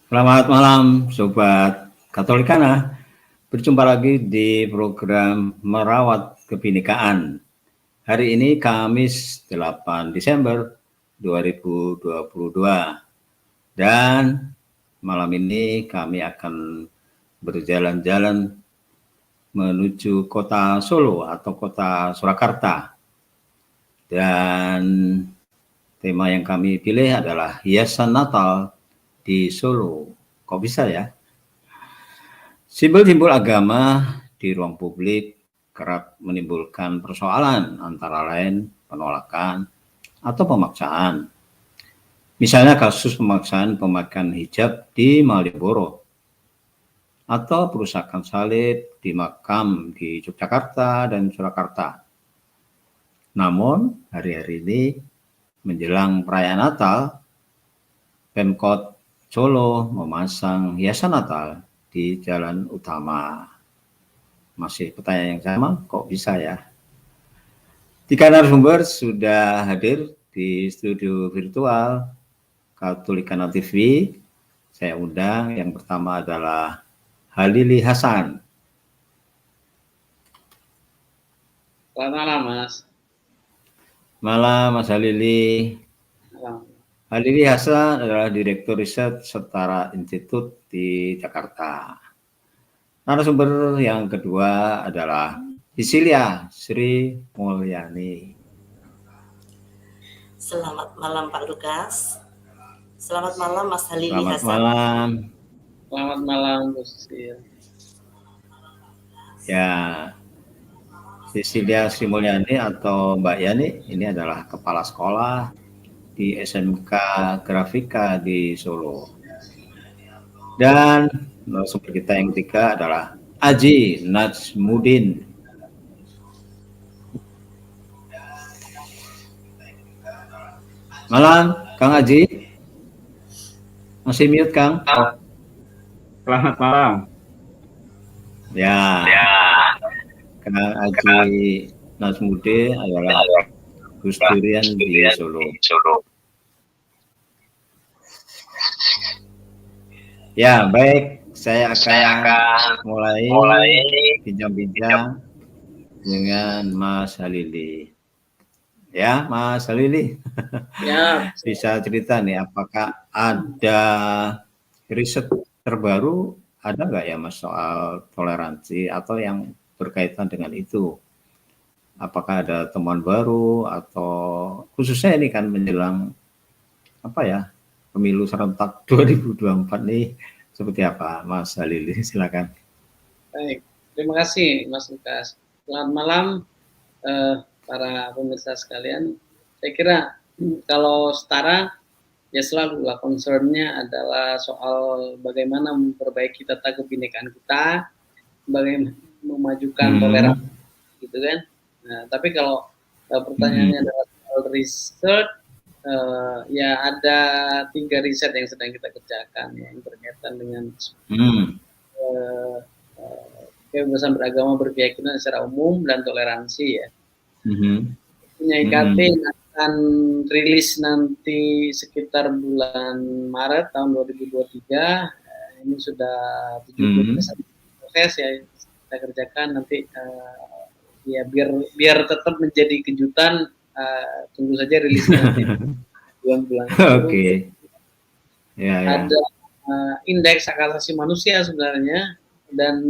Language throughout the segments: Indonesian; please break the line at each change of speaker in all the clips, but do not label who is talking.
Selamat malam, Sobat Katolikana. Berjumpa lagi di program Merawat Kebinekaan. Hari ini Kamis 8 Desember 2022. Dan malam ini kami akan berjalan-jalan menuju kota Solo atau kota Surakarta. Dan tema yang kami pilih adalah hiasan Natal di Solo. Kok bisa ya? Simbol-simbol agama di ruang publik kerap menimbulkan persoalan, antara lain penolakan atau pemaksaan. Misalnya kasus pemaksaan pemakaian hijab di Malioboro atau perusakan salib di makam di Yogyakarta dan Surakarta. Namun hari-hari ini menjelang perayaan Natal, Pemkot Solo memasang hiasan Natal di jalan utama. Masih pertanyaan yang sama, kok bisa ya? 3 narasumber sudah hadir di studio virtual Katolikana TV. Saya undang, yang pertama adalah Halili Hasan.
Selamat malam, Mas.
Malam, Mas Halili.
Malam.
Halili Hasan adalah Direktur Riset Setara Institut di Jakarta. Narasumber yang kedua adalah Cecilia Sri Mulyani.
Selamat malam Pak Lukas. Selamat malam Mas Halili
Selamat
Hasan.
malam.
Selamat malam, Bu Cecilia.
Ya, Cecilia Sri Mulyani atau Mbak Yani ini adalah kepala sekolah di SMK Grafika di Solo. Dan narasumber kita yang ketiga adalah Aji Najmudin. Malam, Kang Aji. Masih mute, Kang?
Selamat malam.
Ya. Kang Aji Najmudin adalah Gus Durian di Solo. Ya, baik. Saya akan mulai bincang-bincang dengan Mas Halili. Ya, Mas Halili.
Ya.
Bisa cerita nih, apakah ada riset terbaru, ada nggak ya Mas soal toleransi atau yang berkaitan dengan itu? Apakah ada temuan baru atau khususnya ini kan menjelang pemilu serentak 2024 nih, seperti apa Mas Halili? Silakan.
Baik, terima kasih Mas Lukas. Selamat malam para pemirsa sekalian. Saya kira kalau setara ya selalu lah concernnya adalah soal bagaimana memperbaiki tata kebinekaan kita, bagaimana memajukan toleransi, gitu kan. Nah, tapi kalau pertanyaannya adalah soal research, ya ada 3 riset yang sedang kita kerjakan ya, yang berkaitan dengan kebebasan beragama, berkeyakinan secara umum dan toleransi ya. Punya IKT akan rilis nanti sekitar bulan Maret tahun 2023. Ini sudah 70% proses ya kita kerjakan nanti. Ya biar tetap menjadi kejutan, tunggu saja rilisnya nanti bulan-bulan.
Oke. Ya.
Ada indeks hak asasi manusia sebenarnya dan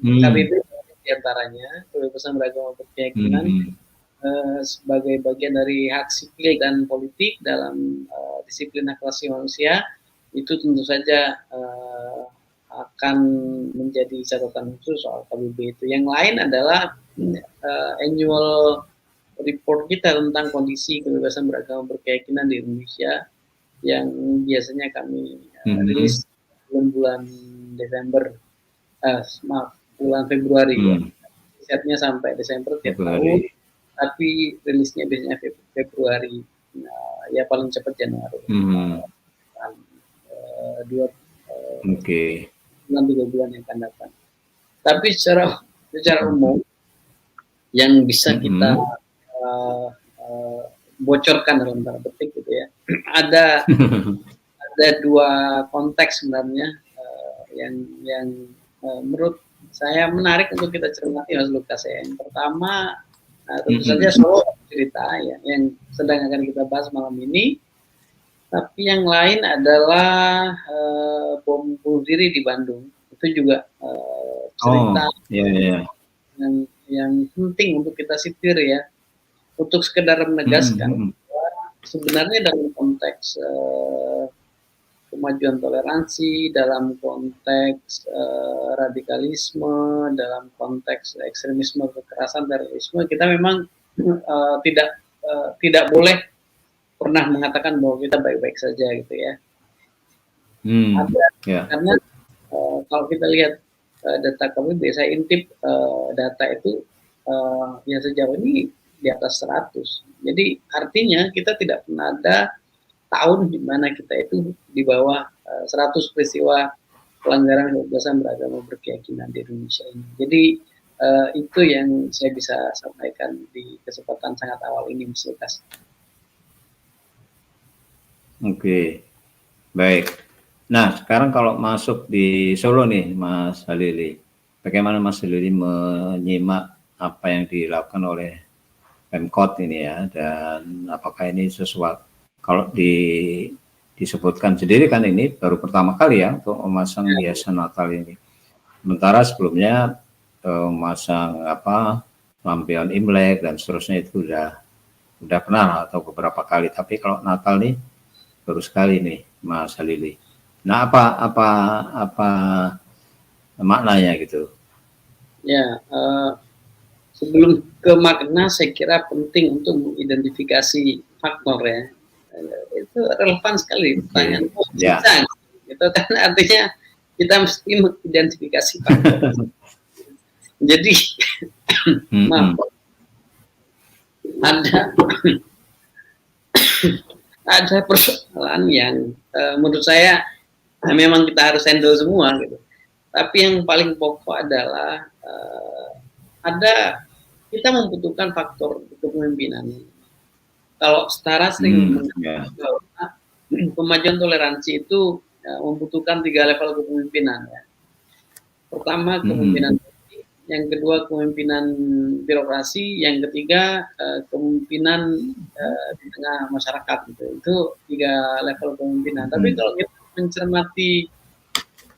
KBB diantaranya, kebebasan beragama berkeyakinan, sebagai bagian dari hak sipil dan politik dalam disiplin hak asasi manusia, itu tentu saja akan menjadi catatan khusus soal KBB itu. Yang lain adalah annual report kita tentang kondisi kebebasan beragama berkeyakinan di Indonesia yang biasanya kami rilis bulan Desember, bulan Februari ya. Risetnya sampai Desember tiap tahun, tapi rilisnya biasanya Februari. Nah, ya paling cepat Januari. 2-3 bulan yang akan datang. Tapi secara umum yang bisa kita bocorkan dalam tanda petik gitu ya, ada ada dua konteks sebenarnya yang menurut saya menarik untuk kita cermati, Mas Lukas ya. Yang pertama, tentu saja Solo cerita ya, yang sedang akan kita bahas malam ini. Tapi yang lain adalah bom bunuh diri di Bandung. Itu juga cerita yang penting untuk kita sitir ya, untuk sekedar menegaskan sebenarnya dalam konteks kemajuan toleransi, dalam konteks radikalisme, dalam konteks ekstremisme, kekerasan, terorisme, kita memang tidak boleh pernah mengatakan bahwa kita baik-baik saja gitu ya. Karena kalau kita lihat data KBB, saya intip data itu yang sejauh ini di atas 100. Jadi artinya kita tidak pernah ada tahun di mana kita itu di bawah 100 peristiwa pelanggaran kebebasan beragama berkeyakinan di Indonesia ini. Jadi itu yang saya bisa sampaikan di kesempatan sangat awal ini, Mas Lukas.
Oke, baik. Nah, sekarang kalau masuk di Solo nih, Mas Halili, bagaimana Mas Halili menyimak apa yang dilakukan oleh Pemkot ini ya, dan apakah ini sesuatu, kalau disebutkan sendiri kan ini baru pertama kali ya untuk memasang hiasan Natal ini. Sementara sebelumnya memasang lampion Imlek dan seterusnya itu udah pernah atau beberapa kali. Tapi kalau Natal nih baru sekali nih, Mas Halili. Nah, apa maknanya gitu?
Ya, sebelum ke makna, saya kira penting untuk mengidentifikasi faktor ya. Itu relevan sekali pertanyaan itu kan artinya kita mesti mengidentifikasi faktor. Jadi ada persoalan yang menurut saya memang kita harus handle semua gitu. Tapi yang paling pokok adalah kita membutuhkan faktor kepemimpinan. Kalau setara sering mengatakan kemajuan toleransi itu membutuhkan 3 level kepemimpinan ya. Pertama kepemimpinan politik, yang kedua kepemimpinan birokrasi, yang ketiga kepemimpinan di tengah masyarakat gitu. Itu 3 level kepemimpinan. Tapi kalau kita mencermati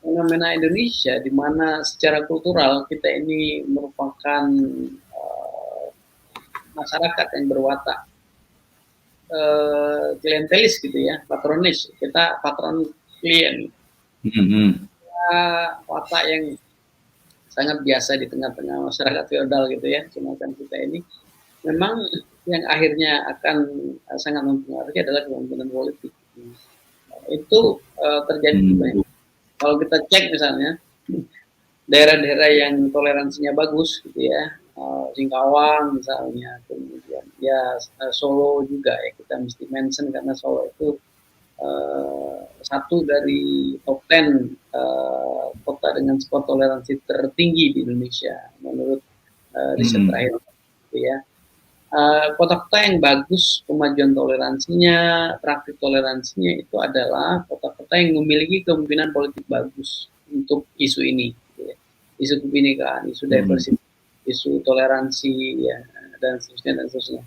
fenomena Indonesia di mana secara kultural kita ini merupakan masyarakat yang berwatak klientelis gitu ya, patronis, kita patron klien, watak yang sangat biasa di tengah-tengah masyarakat feodal gitu ya, semacam kita ini, memang yang akhirnya akan sangat mempengaruhi adalah kepemimpinan politik. Itu terjadi banyak. Kalau kita cek misalnya daerah-daerah yang toleransinya bagus gitu ya, Singkawang misalnya, kemudian ya Solo juga ya, kita mesti mention karena Solo itu satu dari top 10 kota dengan skor toleransi tertinggi di Indonesia menurut riset terakhir gitu ya. Kota-kota yang bagus kemajuan toleransinya, praktik toleransinya itu adalah kota-kota yang memiliki kepemimpinan politik bagus untuk isu ini, gitu ya. Isu kebinekaan, isu diversity, isu toleransi, ya, dan seterusnya.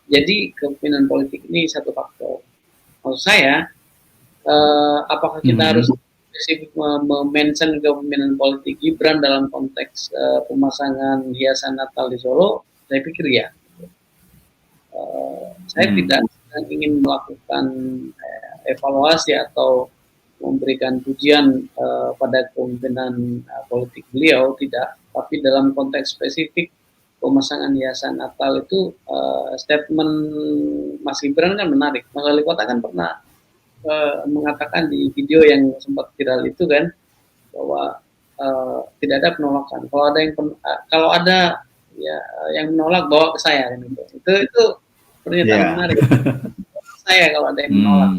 Jadi kepemimpinan politik ini satu faktor. Maksud saya, apakah kita harus spesifik mention kepemimpinan politik Gibran dalam konteks pemasangan hiasan Natal di Solo? Saya pikir ya. Saya tidak ingin melakukan evaluasi atau memberikan pujian pada kepemimpinan politik beliau, tidak. Tapi dalam konteks spesifik pemasangan hiasan Natal itu statement Mas Gibran kan menarik. Mas Wali Kota kan pernah mengatakan di video yang sempat viral itu kan bahwa tidak ada penolakan. Kalau ada ya yang menolak bawa ke saya kan itu pernyataan menarik. Saya kalau ada yang menolak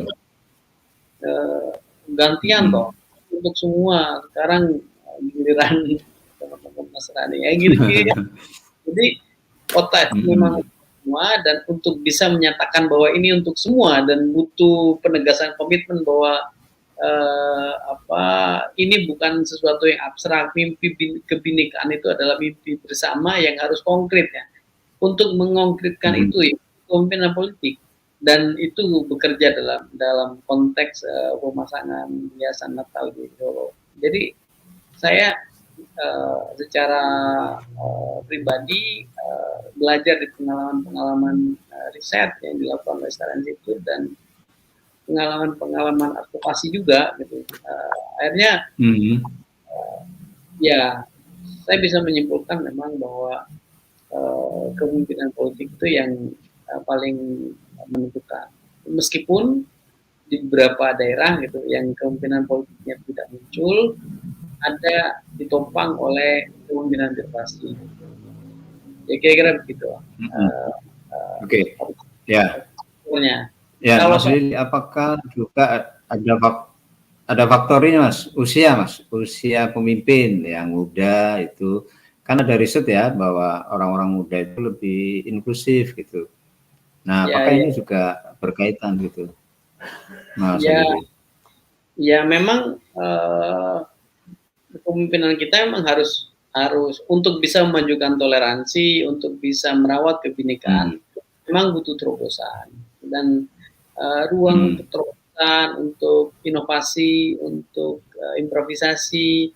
gantian toh untuk semua, sekarang giliran teman-teman Nasrani ya gitu ya. Jadi kota itu memang semua, dan untuk bisa menyatakan bahwa ini untuk semua dan butuh penegasan komitmen bahwa ini bukan sesuatu yang abstrak. Mimpi kebinekaan itu adalah mimpi bersama yang harus konkret ya. Untuk mengkonkretkan itu ya, pemimpinan politik, dan itu bekerja dalam konteks pemasangan hiasan Natal di Solo. Jadi saya secara pribadi belajar di pengalaman-pengalaman riset yang dilakukan oleh Star Institute dan pengalaman advokasi juga gitu. Akhirnya ya saya bisa menyimpulkan memang bahwa kepemimpinan politik itu yang paling menentukan. Meskipun di beberapa daerah gitu yang kepemimpinan politiknya tidak muncul, ada ditopang oleh kepemimpinan birokrasi. Ya kira-kira begitu.
Oke. Ya. Ya, Mas Lili, apakah juga ada faktornya, Mas? Usia pemimpin yang muda itu. Kan ada riset ya bahwa orang-orang muda itu lebih inklusif gitu. Nah, apakah ini juga berkaitan gitu, Mas Lili?
Ya, memang kepemimpinan kita memang harus untuk bisa memajukan toleransi, untuk bisa merawat kebinekaan, memang butuh terobosan dan ruang untuk terobosan, untuk inovasi, untuk improvisasi,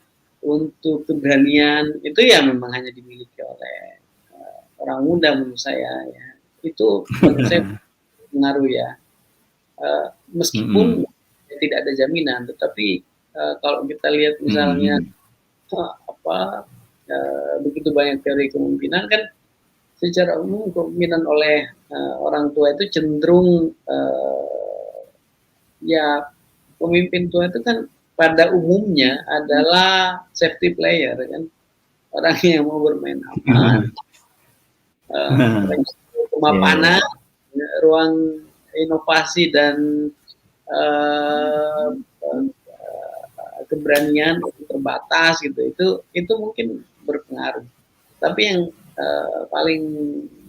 untuk keberanian itu ya memang hanya dimiliki oleh orang muda menurut saya ya. Itu menurut saya pengaruh ya. Meskipun tidak ada jaminan, tetapi kalau kita lihat misalnya begitu banyak teori kepemimpinan kan secara umum kepemimpinan oleh orang tua itu cenderung ya pemimpin tua itu kan pada umumnya adalah safety player kan, orang yang mau bermain aman, kemapanan, ruang inovasi dan keberanian terbatas gitu, itu mungkin berpengaruh. Tapi yang paling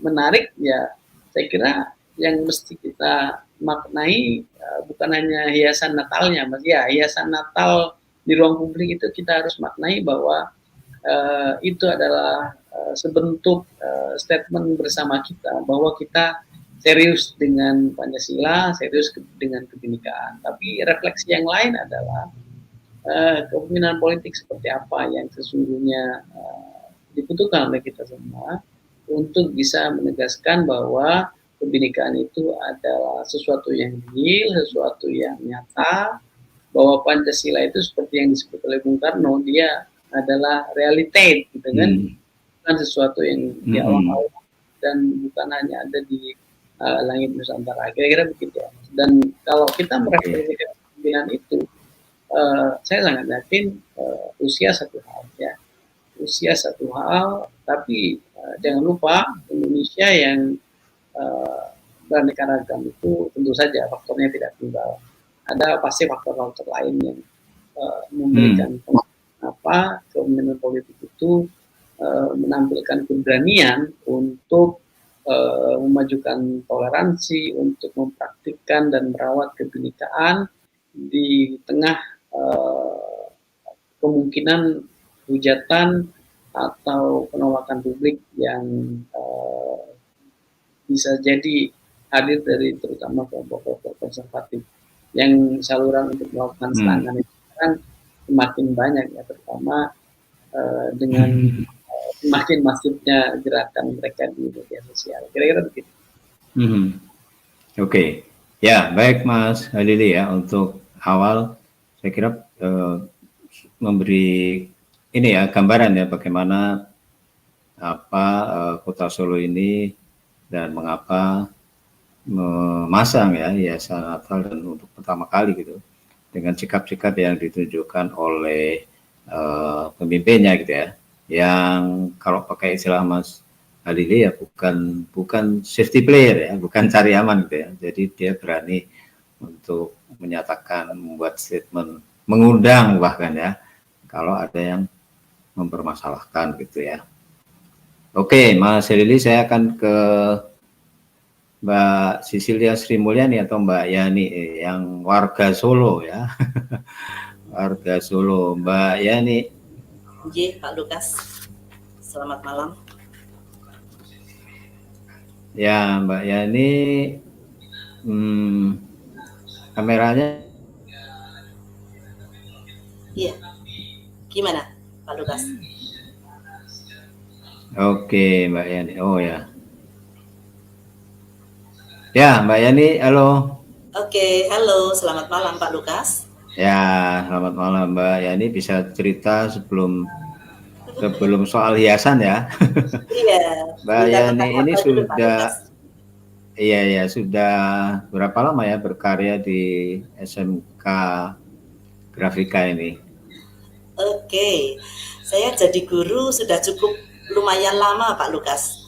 menarik ya saya kira yang mesti kita maknai bukan hanya hiasan Natalnya, Mas. Ya, hiasan Natal di ruang publik itu kita harus maknai bahwa itu adalah sebentuk statement bersama kita bahwa kita serius dengan Pancasila, serius dengan kebinekaan. Tapi refleksi yang lain adalah kepemimpinan politik seperti apa yang sesungguhnya dibutuhkan oleh kita semua untuk bisa menegaskan bahwa kebinekaan itu adalah sesuatu yang real, sesuatu yang nyata, bahwa Pancasila itu seperti yang disebut oleh Bung Karno, dia adalah realitas, gitu kan, bukan sesuatu yang di awal-awal dan bukan hanya ada di langit Nusantara, kira-kira begitu. Dan kalau kita merefleksikan kepemimpinan itu, saya sangat yakin usia satu hal ya, usia satu hal, tapi jangan lupa Indonesia yang beraneka ragam itu tentu saja faktornya tidak tunggal. Ada pasti faktor-faktor lain yang memberikan kepemimpinan politik itu menampilkan keberanian untuk memajukan toleransi, untuk mempraktikkan dan merawat kebinekaan di tengah kemungkinan hujatan atau penolakan publik yang bisa jadi hadir dari terutama kelompok-kelompok konservatif yang saluran untuk melakukan serangan itu kan semakin banyak ya, terutama dengan semakin masifnya gerakan mereka di media sosial. Kira-kira begitu.
Oke. Ya, baik Mas Lili ya, untuk awal saya kira memberi ini ya gambaran ya bagaimana Kota Solo ini dan mengapa memasang ya hiasan Natal dan untuk pertama kali gitu dengan sikap-sikap yang ditunjukkan oleh pemimpinnya gitu ya, yang kalau pakai istilah Mas Lili ya bukan safety player ya, bukan cari aman gitu ya. Jadi dia berani untuk menyatakan, membuat statement, mengundang bahkan ya kalau ada yang mempermasalahkan gitu ya. Oke, Mas Lili, saya akan ke Mbak Sisilia Sri Mulyani atau Mbak Yani yang warga Solo ya. Warga Solo, Mbak Yani.
Iya, Pak Lukas. Selamat malam.
Ya, Mbak Yani, kameranya.
Iya. Gimana, Pak Lukas?
Oke, Mbak Yani. Oh ya. Ya, Mbak Yani, halo.
Oke, halo. Selamat malam, Pak Lukas.
Ya, selamat malam, Mbak Yani. Bisa cerita sebelum soal hiasan ya.
Iya.
Mbak Yani ini
dulu, Pak Lukas.
Sudah berapa lama ya berkarya di SMK Grafika ini?
Oke, saya jadi guru sudah cukup lumayan lama, Pak Lukas.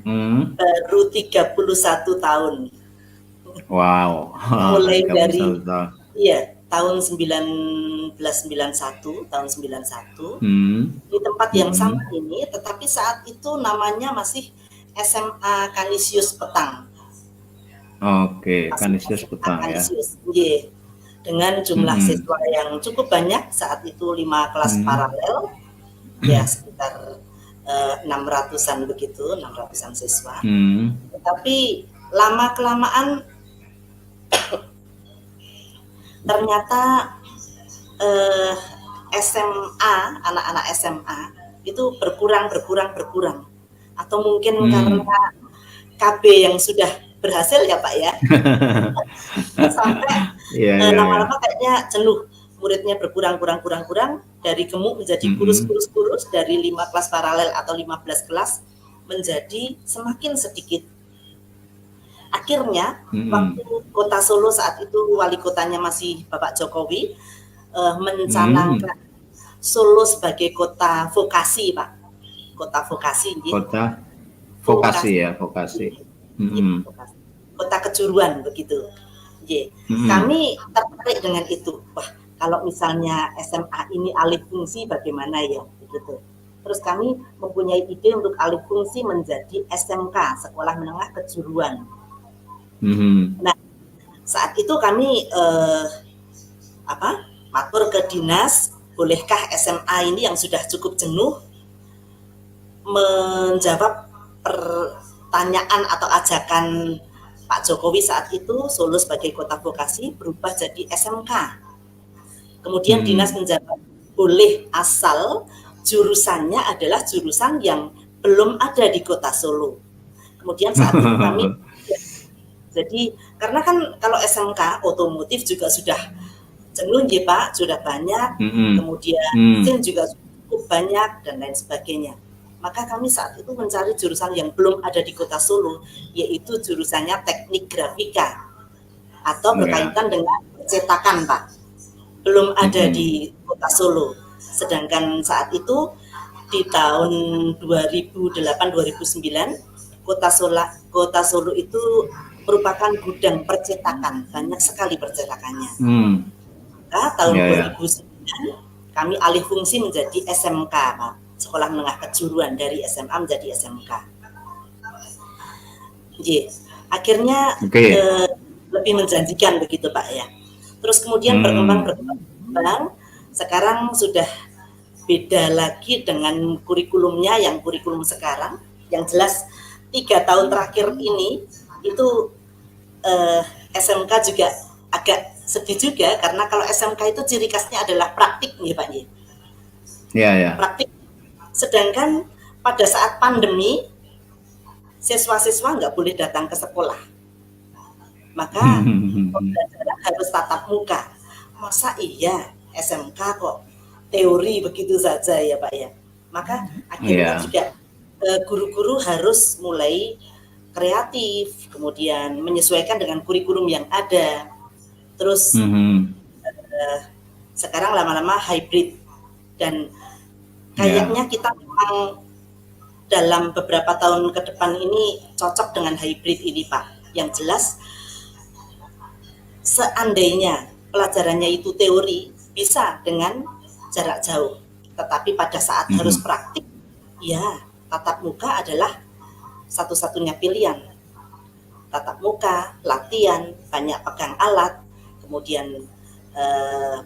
Baru 31 tahun.
Wow.
Mulai dari
tahun.
Iya, tahun 1991, tahun 91. Di tempat yang sama ini, tetapi saat itu namanya masih SMA Canisius Petang.
Oke, Canisius Petang ya.
Yeah. Dengan jumlah siswa yang cukup banyak saat itu 5 kelas paralel, ya sekitar 600-an begitu, 600-an siswa. Tetapi lama kelamaan ternyata SMA, anak-anak SMA itu berkurang. Atau mungkin karena KB yang sudah berhasil ya Pak ya. Sampai lama-lama kayaknya jenuh, muridnya berkurang dari gemuk menjadi kurus, dari 5 kelas paralel atau 15 kelas menjadi semakin sedikit. Akhirnya waktu Kota Solo saat itu wali kotanya masih Bapak Jokowi mencanangkan Solo sebagai kota vokasi, Pak. Kota vokasi, gitu.
Kota vokasi ya, vokasi.
Kota kejuruan begitu. Kami tertarik dengan itu. Wah, kalau misalnya SMA ini alih fungsi bagaimana ya, begitu. Terus kami mempunyai ide untuk alih fungsi menjadi SMK, Sekolah Menengah Kejuruan. Nah, saat itu kami matur ke dinas, bolehkah SMA ini yang sudah cukup jenuh menjawab pertanyaan atau ajakan Pak Jokowi saat itu, Solo sebagai kota vokasi berubah jadi SMK. Kemudian dinas menjawab boleh, asal jurusannya adalah jurusan yang belum ada di kota Solo. Kemudian saat itu kami jadi karena kan kalau SMK otomotif juga sudah jenuh ya Pak, sudah banyak, kemudian mesin juga cukup banyak dan lain sebagainya. Maka kami saat itu mencari jurusan yang belum ada di kota Solo, yaitu jurusannya teknik grafika atau berkaitan dengan percetakan Pak. Belum ada di kota Solo. Sedangkan saat itu di tahun 2008-2009 kota Solo itu merupakan gudang percetakan, banyak sekali percetakannya. Nah, tahun 2009 kami alih fungsi menjadi SMK, Pak. Sekolah Menengah Kejuruan, dari SMA menjadi SMK. Akhirnya lebih menjanjikan begitu Pak ya. Terus kemudian berkembang. Sekarang sudah beda lagi dengan kurikulumnya, yang kurikulum sekarang. Yang jelas 3 tahun terakhir ini itu SMK juga agak sedih juga, karena kalau SMK itu ciri khasnya adalah praktik nih Pak. Praktik. Sedangkan pada saat pandemi siswa-siswa nggak boleh datang ke sekolah, maka pembelajaran harus tatap muka. Masa iya SMK kok teori begitu saja ya Pak ya. Maka akhirnya juga guru-guru harus mulai kreatif, kemudian menyesuaikan dengan kurikulum yang ada. Terus sekarang lama-lama hybrid, dan kayaknya kita memang dalam beberapa tahun ke depan ini cocok dengan hybrid ini Pak. Yang jelas seandainya pelajarannya itu teori bisa dengan jarak jauh, tetapi pada saat harus praktik, ya tatap muka adalah satu-satunya pilihan. tatap muka, latihan, banyak pegang alat, kemudian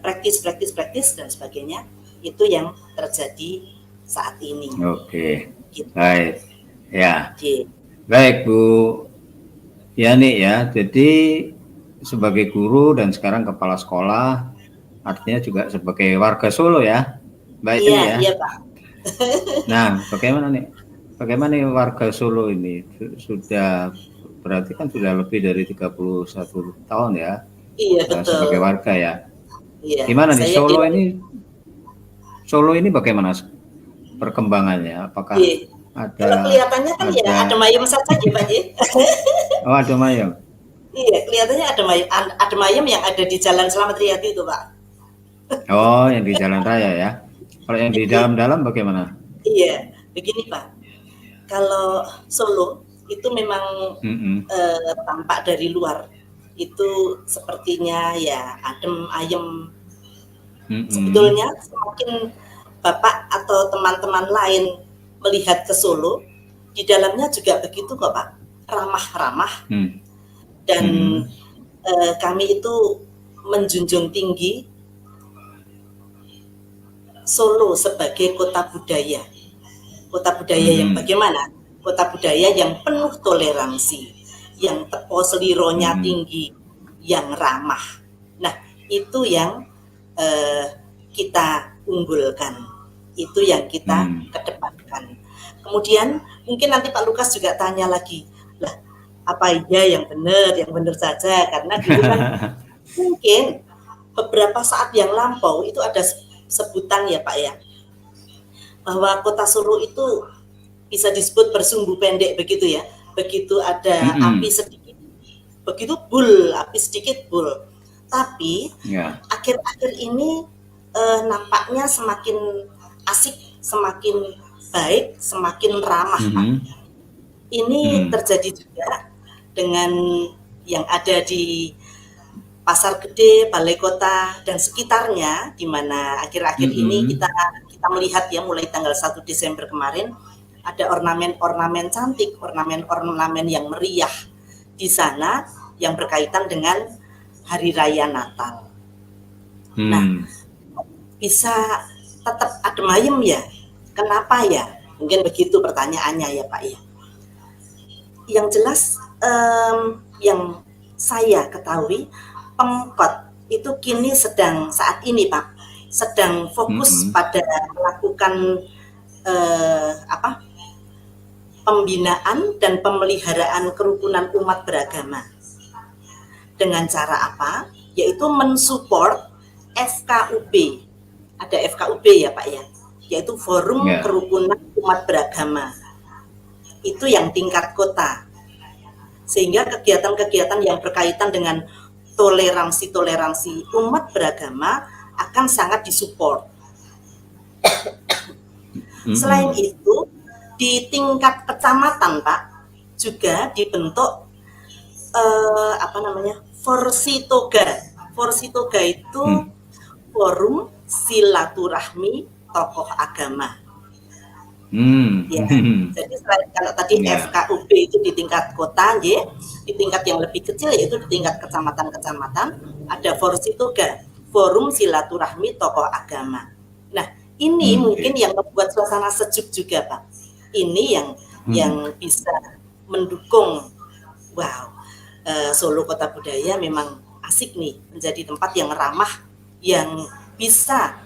praktis dan sebagainya, itu yang terjadi saat ini.
Oke,
gitu.
Baik, ya,
Oke.
Baik Bu Yani ya. Jadi sebagai guru dan sekarang kepala sekolah, artinya juga sebagai warga Solo ya, Mbak Yani ya.
Iya Pak.
Nah, bagaimana nih warga Solo ini sudah berarti kan sudah lebih dari 31 tahun ya.
Iya betul.
Sebagai warga ya.
Iya.
Gimana nih Solo ini bagaimana perkembangannya? Apakah ada?
Kalau kelihatannya kan ya ada mayem saja ya Pak ya.
Oh, ada mayem.
Iya, kelihatannya ada mayem yang ada di Jalan Slamet Riyadi itu Pak.
Oh, yang di jalan raya ya. Kalau yang di dalam-dalam bagaimana?
Iya, begini Pak. Kalau Solo itu memang tampak dari luar itu sepertinya ya adem ayem. Sebetulnya semakin Bapak atau teman-teman lain melihat ke Solo, di dalamnya juga begitu kok Pak, ramah-ramah. Dan kami itu menjunjung tinggi Solo sebagai kota budaya. Kota budaya yang bagaimana? Kota budaya yang penuh toleransi, yang tepo selironya tinggi, yang ramah. Nah, itu yang kita unggulkan, itu yang kita kedepankan. Kemudian mungkin nanti Pak Lukas juga tanya lagi, lah apa iya yang benar saja, karena dulu kan mungkin beberapa saat yang lampau itu ada sebutan ya Pak ya, bahwa kota Solo itu bisa disebut bersumbu pendek begitu ya, begitu ada api sedikit, begitu api sedikit bul. Tapi akhir-akhir ini nampaknya semakin asik, semakin baik, semakin ramah Pak. Ini terjadi juga dengan yang ada di Pasar Gede, Balai Kota dan sekitarnya, di mana akhir-akhir ini kita melihat ya, mulai tanggal 1 Desember kemarin ada ornamen-ornamen cantik, ornamen-ornamen yang meriah di sana yang berkaitan dengan Hari Raya Natal. Nah, bisa tetap adem ayem ya? Kenapa ya? Mungkin begitu pertanyaannya ya Pak ya. Yang jelas yang saya ketahui, Pemkot itu kini saat ini Pak sedang fokus pada melakukan pembinaan dan pemeliharaan kerukunan umat beragama. Dengan cara apa? Yaitu mensupport FKUB. Ada FKUB ya Pak ya, yaitu Forum Kerukunan Umat Beragama. Itu yang tingkat kota. Sehingga kegiatan-kegiatan yang berkaitan dengan toleransi umat beragama akan sangat disupport. Selain itu, di tingkat kecamatan Pak juga dibentuk Forsitoga. Forsitoga itu forum silaturahmi tokoh agama. Ya, jadi kalau tadi FKUB itu di tingkat kota, ya, di tingkat yang lebih kecil yaitu di tingkat kecamatan-kecamatan ada Forsitoga, forum silaturahmi tokoh agama. Nah, ini mungkin yang membuat suasana sejuk juga Pak. Ini yang bisa mendukung, Solo Kota Budaya memang asik nih, menjadi tempat yang ramah, yang bisa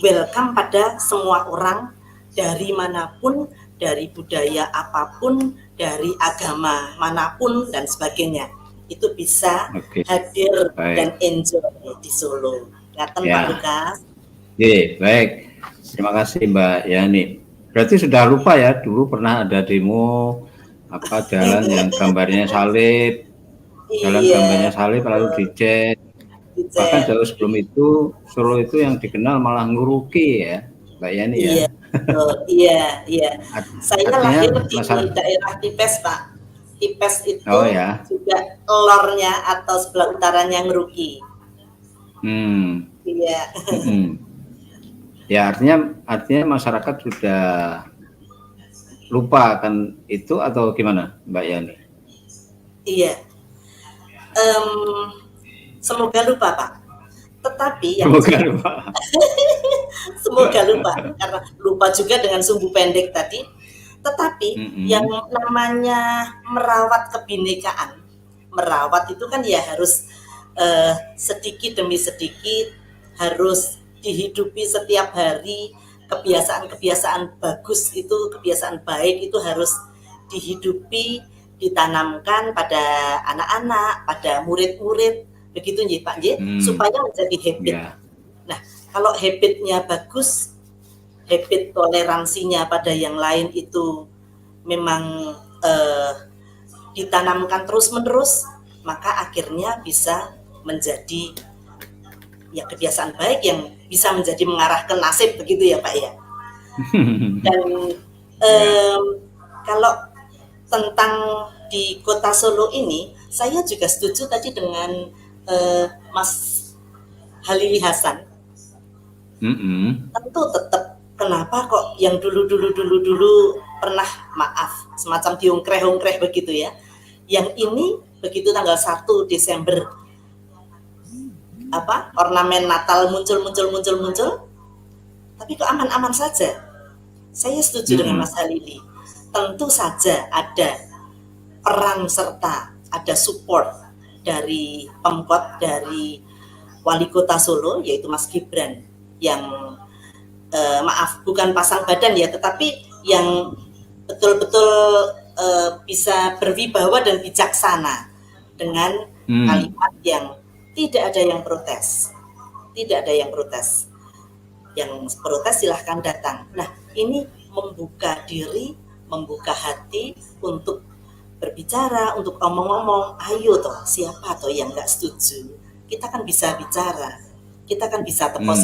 welcome pada semua orang dari manapun, dari budaya apapun, dari agama manapun dan sebagainya. Itu bisa hadir dan enjoy di Solo. Ngaten Pak Lukas.
Baik. Terima kasih Mbak Yani. Berarti sudah lupa ya, dulu pernah ada demo jalan yang gambarnya salib. Jalan gambarnya salib lalu dicet. Bahkan jauh sebelum itu Solo itu yang dikenal malah nguruki ya, Mbak Yani ya.
Iya. Saya lahir di daerah Tipes Pak. Tipes itu juga lornya atau sebelah utaranya Nguruki. Iya.
Ya artinya masyarakat sudah lupa akan itu atau gimana Mbak Yani?
Iya. Semoga lupa Pak. Tetapi yang
semoga lupa.
semoga lupa karena lupa juga dengan sumbu pendek tadi. Tetapi yang namanya merawat kebinekaan, merawat itu kan ya harus sedikit demi sedikit, harus dihidupi setiap hari. Kebiasaan-kebiasaan bagus itu, kebiasaan baik itu harus dihidupi, ditanamkan pada anak-anak, pada murid-murid, begitu nggih Pak nggih, supaya menjadi habit. Yeah. Nah, kalau habitnya bagus, habit toleransinya pada yang lain itu memang ditanamkan terus-menerus, maka akhirnya bisa menjadi ya kebiasaan baik yang bisa menjadi mengarah ke nasib, begitu ya Pak ya. Dan kalau tentang di Kota Solo ini, saya juga setuju tadi dengan Mas Halili Hasan. Tentu tetap, kenapa kok yang dulu pernah maaf semacam diungkreh-ungkreh begitu ya, yang ini begitu tanggal 1 Desember ornamen Natal muncul, tapi kok aman-aman saja. Saya setuju dengan Mas Halili. Tentu saja ada peran serta, ada support dari Pemkot, dari Wali Kota Solo, yaitu Mas Gibran, yang maaf bukan pasang badan ya, tetapi yang betul-betul bisa berwibawa dan bijaksana dengan kalimat yang tidak ada yang protes. Yang protes silahkan datang. Nah, ini membuka diri, membuka hati untuk berbicara, untuk omong-omong. Ayo toh, siapa toh yang nggak setuju? Kita kan bisa bicara, kita kan bisa tepos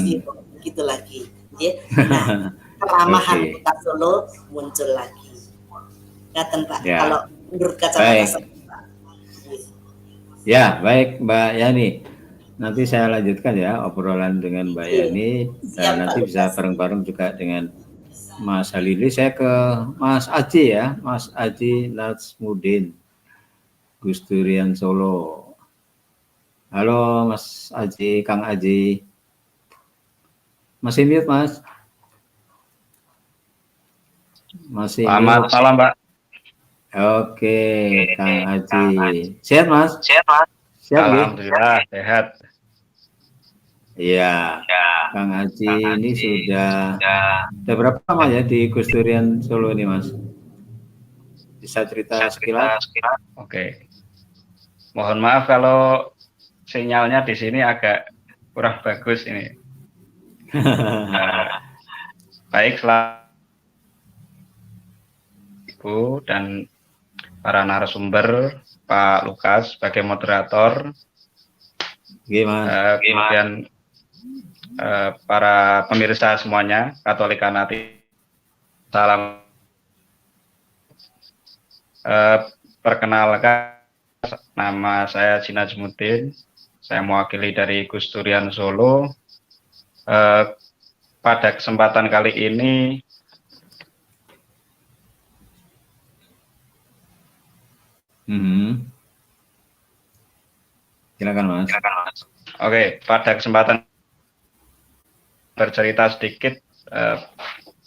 gitu lagi. Ya. Nah, keramahan Kota Solo muncul lagi. Ngaten Pak, kalau menurut kacamata saya.
Ya, baik Mbak Yani. Nanti saya lanjutkan ya obrolan dengan Mbak Yani, dan nanti bisa bareng-bareng juga dengan Mas Halili. Saya ke Mas Aji ya, Mas Aji Najmudin, Gus Durian Solo. Halo Mas Aji, Kang Aji. Masih mute Mas? Masih.
Selamat malam Pak.
Oke, Kang Aji. Sehat Mas? Sehat,
alhamdulillah sehat.
Iya, Kang Aji ini sudah berapa lama ya di Gus Durian Solo ini Mas? Bisa cerita sekilas?
Oke. Mohon maaf kalau sinyalnya di sini agak kurang bagus ini. Baik, Ibu dan para narasumber, Pak Lukas sebagai moderator, kemudian para pemirsa semuanya, Katolik Kanati, salam. Perkenalkan, nama saya Aji Najmudin, saya mewakili dari Gus Durian Solo. Pada kesempatan kali ini
silakan Mas.
Oke, pada kesempatan bercerita sedikit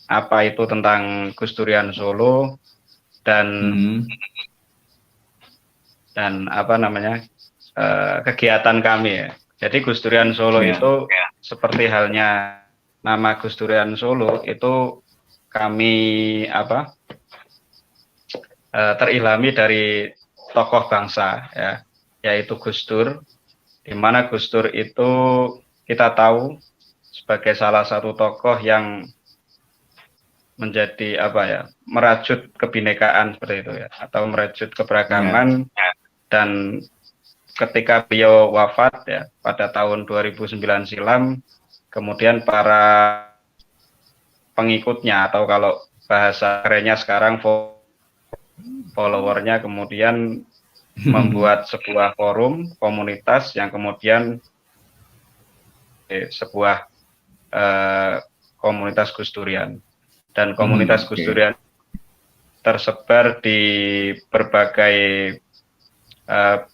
apa itu tentang Gus Durian Solo dan apa namanya kegiatan kami ya. Jadi Gus Durian Solo itu seperti halnya nama Gus Durian Solo itu kami terilhami dari tokoh bangsa ya, yaitu Gus Dur, di mana Gus Dur itu kita tahu sebagai salah satu tokoh yang menjadi merajut kebinekaan seperti itu ya, atau merajut keberagaman. Dan ketika beliau wafat ya pada tahun 2009 silam, kemudian para pengikutnya atau kalau bahasa kerennya sekarang followernya kemudian membuat sebuah forum komunitas yang kemudian sebuah komunitas Gus Durian, dan komunitas Gus Durian tersebar di berbagai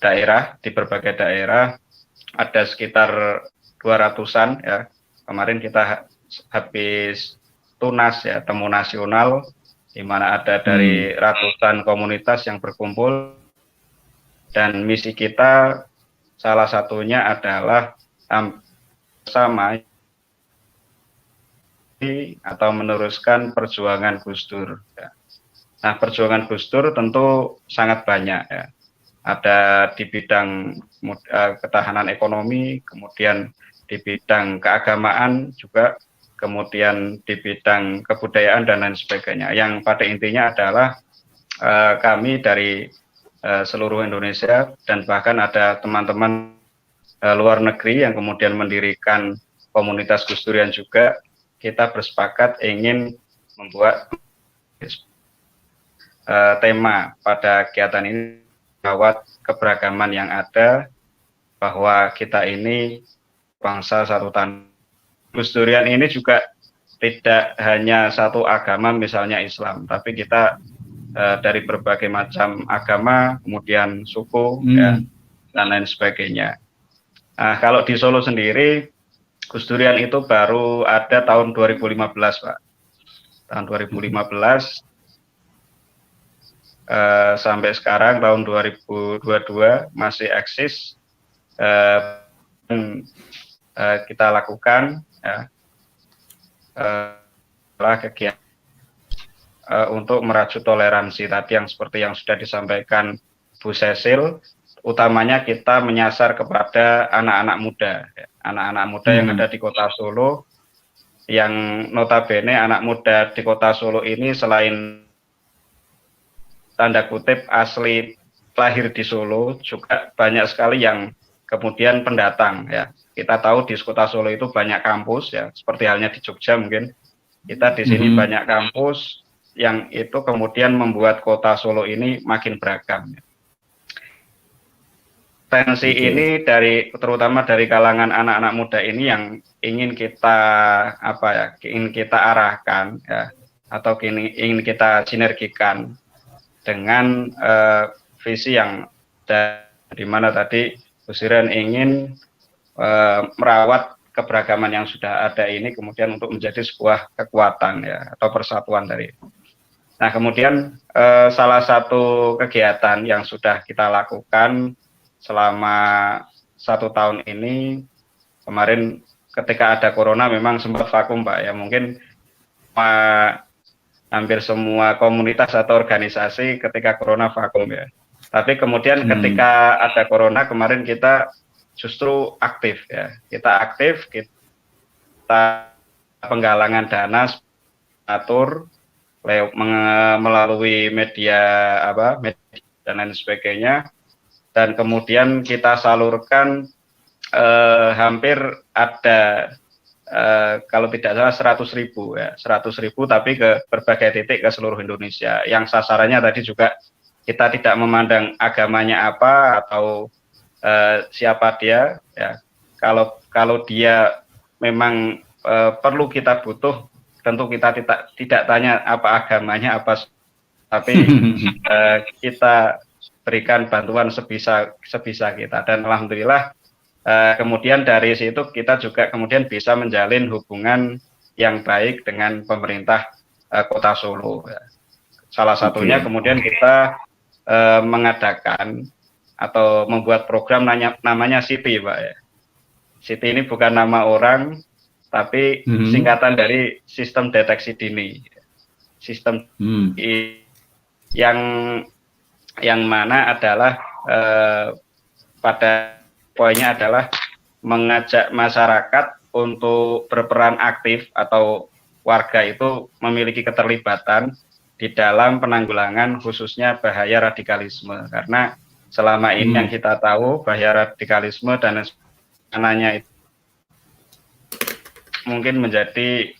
daerah, di berbagai daerah ada sekitar 200-an ya. Kemarin kita habis tunas ya, temu nasional di mana ada dari ratusan komunitas yang berkumpul, dan misi kita salah satunya adalah sama atau meneruskan perjuangan Gus Dur ya. Nah, perjuangan Gus Dur tentu sangat banyak ya. Ada di bidang ketahanan ekonomi, kemudian di bidang keagamaan juga, kemudian di bidang kebudayaan dan lain sebagainya. Yang pada intinya adalah kami dari seluruh Indonesia dan bahkan ada teman-teman luar negeri yang kemudian mendirikan komunitas Gus Durian juga, kita bersepakat ingin membuat tema pada kegiatan ini, bahwa keberagaman yang ada, bahwa kita ini bangsa satu tanah. Gus Durian ini juga tidak hanya satu agama, misalnya Islam, tapi kita dari berbagai macam agama, kemudian suku, ya, dan lain sebagainya. Nah, kalau di Solo sendiri, Gus Durian itu baru ada tahun 2015, Pak. Tahun 2015 sampai sekarang tahun 2022 masih eksis. Kita lakukan ya, kegiatan untuk merajut toleransi tadi, yang seperti yang sudah disampaikan Bu Cecil. Utamanya kita menyasar kepada anak-anak muda, anak-anak muda yang ada di Kota Solo, yang notabene anak muda di Kota Solo ini selain tanda kutip asli lahir di Solo, juga banyak sekali yang kemudian pendatang ya. Kita tahu di Kota Solo itu banyak kampus ya, seperti halnya di Jogja mungkin. Kita di sini banyak kampus yang itu kemudian membuat Kota Solo ini makin beragam ya. Tensi ini terutama dari kalangan anak-anak muda ini yang ingin kita ingin kita arahkan ya, atau ingin kita sinergikan dengan visi yang di mana tadi Gus Durian ingin merawat keberagaman yang sudah ada ini kemudian untuk menjadi sebuah kekuatan ya, atau persatuan dari. Nah, kemudian salah satu kegiatan yang sudah kita lakukan selama 1 tahun ini, kemarin ketika ada corona memang sempat vakum, Pak ya, mungkin hampir semua komunitas atau organisasi ketika corona vakum ya. Tapi kemudian ketika ada corona kemarin kita justru aktif ya. Kita aktif, kita penggalangan dana atur melalui media dan lain sebagainya, dan kemudian kita salurkan hampir ada kalau tidak salah 100.000 ya, 100.000 tapi ke berbagai titik ke seluruh Indonesia. Yang sasarannya tadi juga kita tidak memandang agamanya apa atau siapa dia ya. Kalau dia memang perlu kita butuh, tentu kita tidak tanya apa agamanya apa, tapi kita berikan bantuan sebisa kita, dan alhamdulillah kemudian dari situ kita juga kemudian bisa menjalin hubungan yang baik dengan pemerintah Kota Solo. Salah satunya kemudian kita mengadakan atau membuat program namanya City, Pak ya. City ini bukan nama orang, tapi singkatan dari sistem deteksi dini. Sistem yang mana adalah pada poinnya adalah mengajak masyarakat untuk berperan aktif atau warga itu memiliki keterlibatan di dalam penanggulangan khususnya bahaya radikalisme, karena selama ini yang kita tahu bahaya radikalisme dan ananya itu mungkin menjadi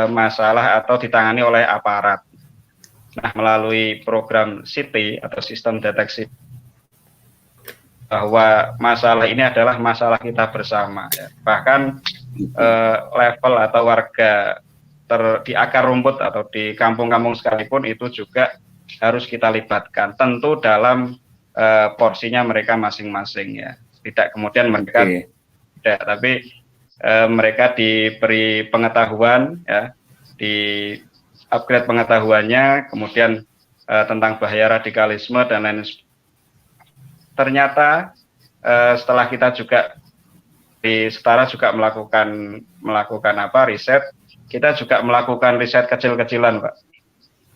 masalah atau ditangani oleh aparat. Nah, melalui program City atau sistem deteksi bahwa masalah ini adalah masalah kita bersama ya. Bahkan level atau warga di akar rumput atau di kampung-kampung sekalipun itu juga harus kita libatkan, tentu dalam porsinya mereka masing-masing ya. Tidak kemudian mereka tidak, tapi mereka diberi pengetahuan ya, di upgrade pengetahuannya, kemudian tentang bahaya radikalisme dan lain sebagainya. Ternyata setelah kita juga di Setara juga melakukan riset, kita juga melakukan riset kecil-kecilan, Pak.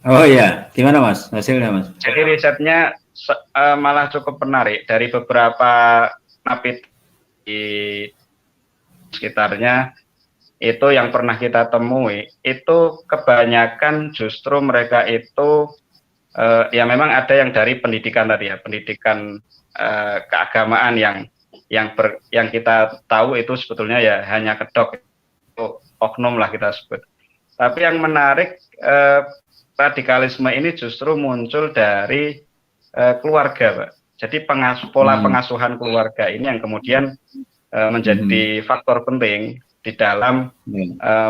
Oh iya, gimana Mas hasilnya Mas?
Jadi risetnya malah cukup menarik. Dari beberapa napi di sekitarnya itu yang pernah kita temui, itu kebanyakan justru mereka itu ya memang ada yang dari pendidikan tadi ya, pendidikan keagamaan yang kita tahu itu sebetulnya ya hanya kedok, itu oknum lah kita sebut. Tapi yang menarik, radikalisme ini justru muncul dari keluarga, Pak. Jadi pola pengasuhan keluarga ini yang kemudian menjadi faktor penting di dalam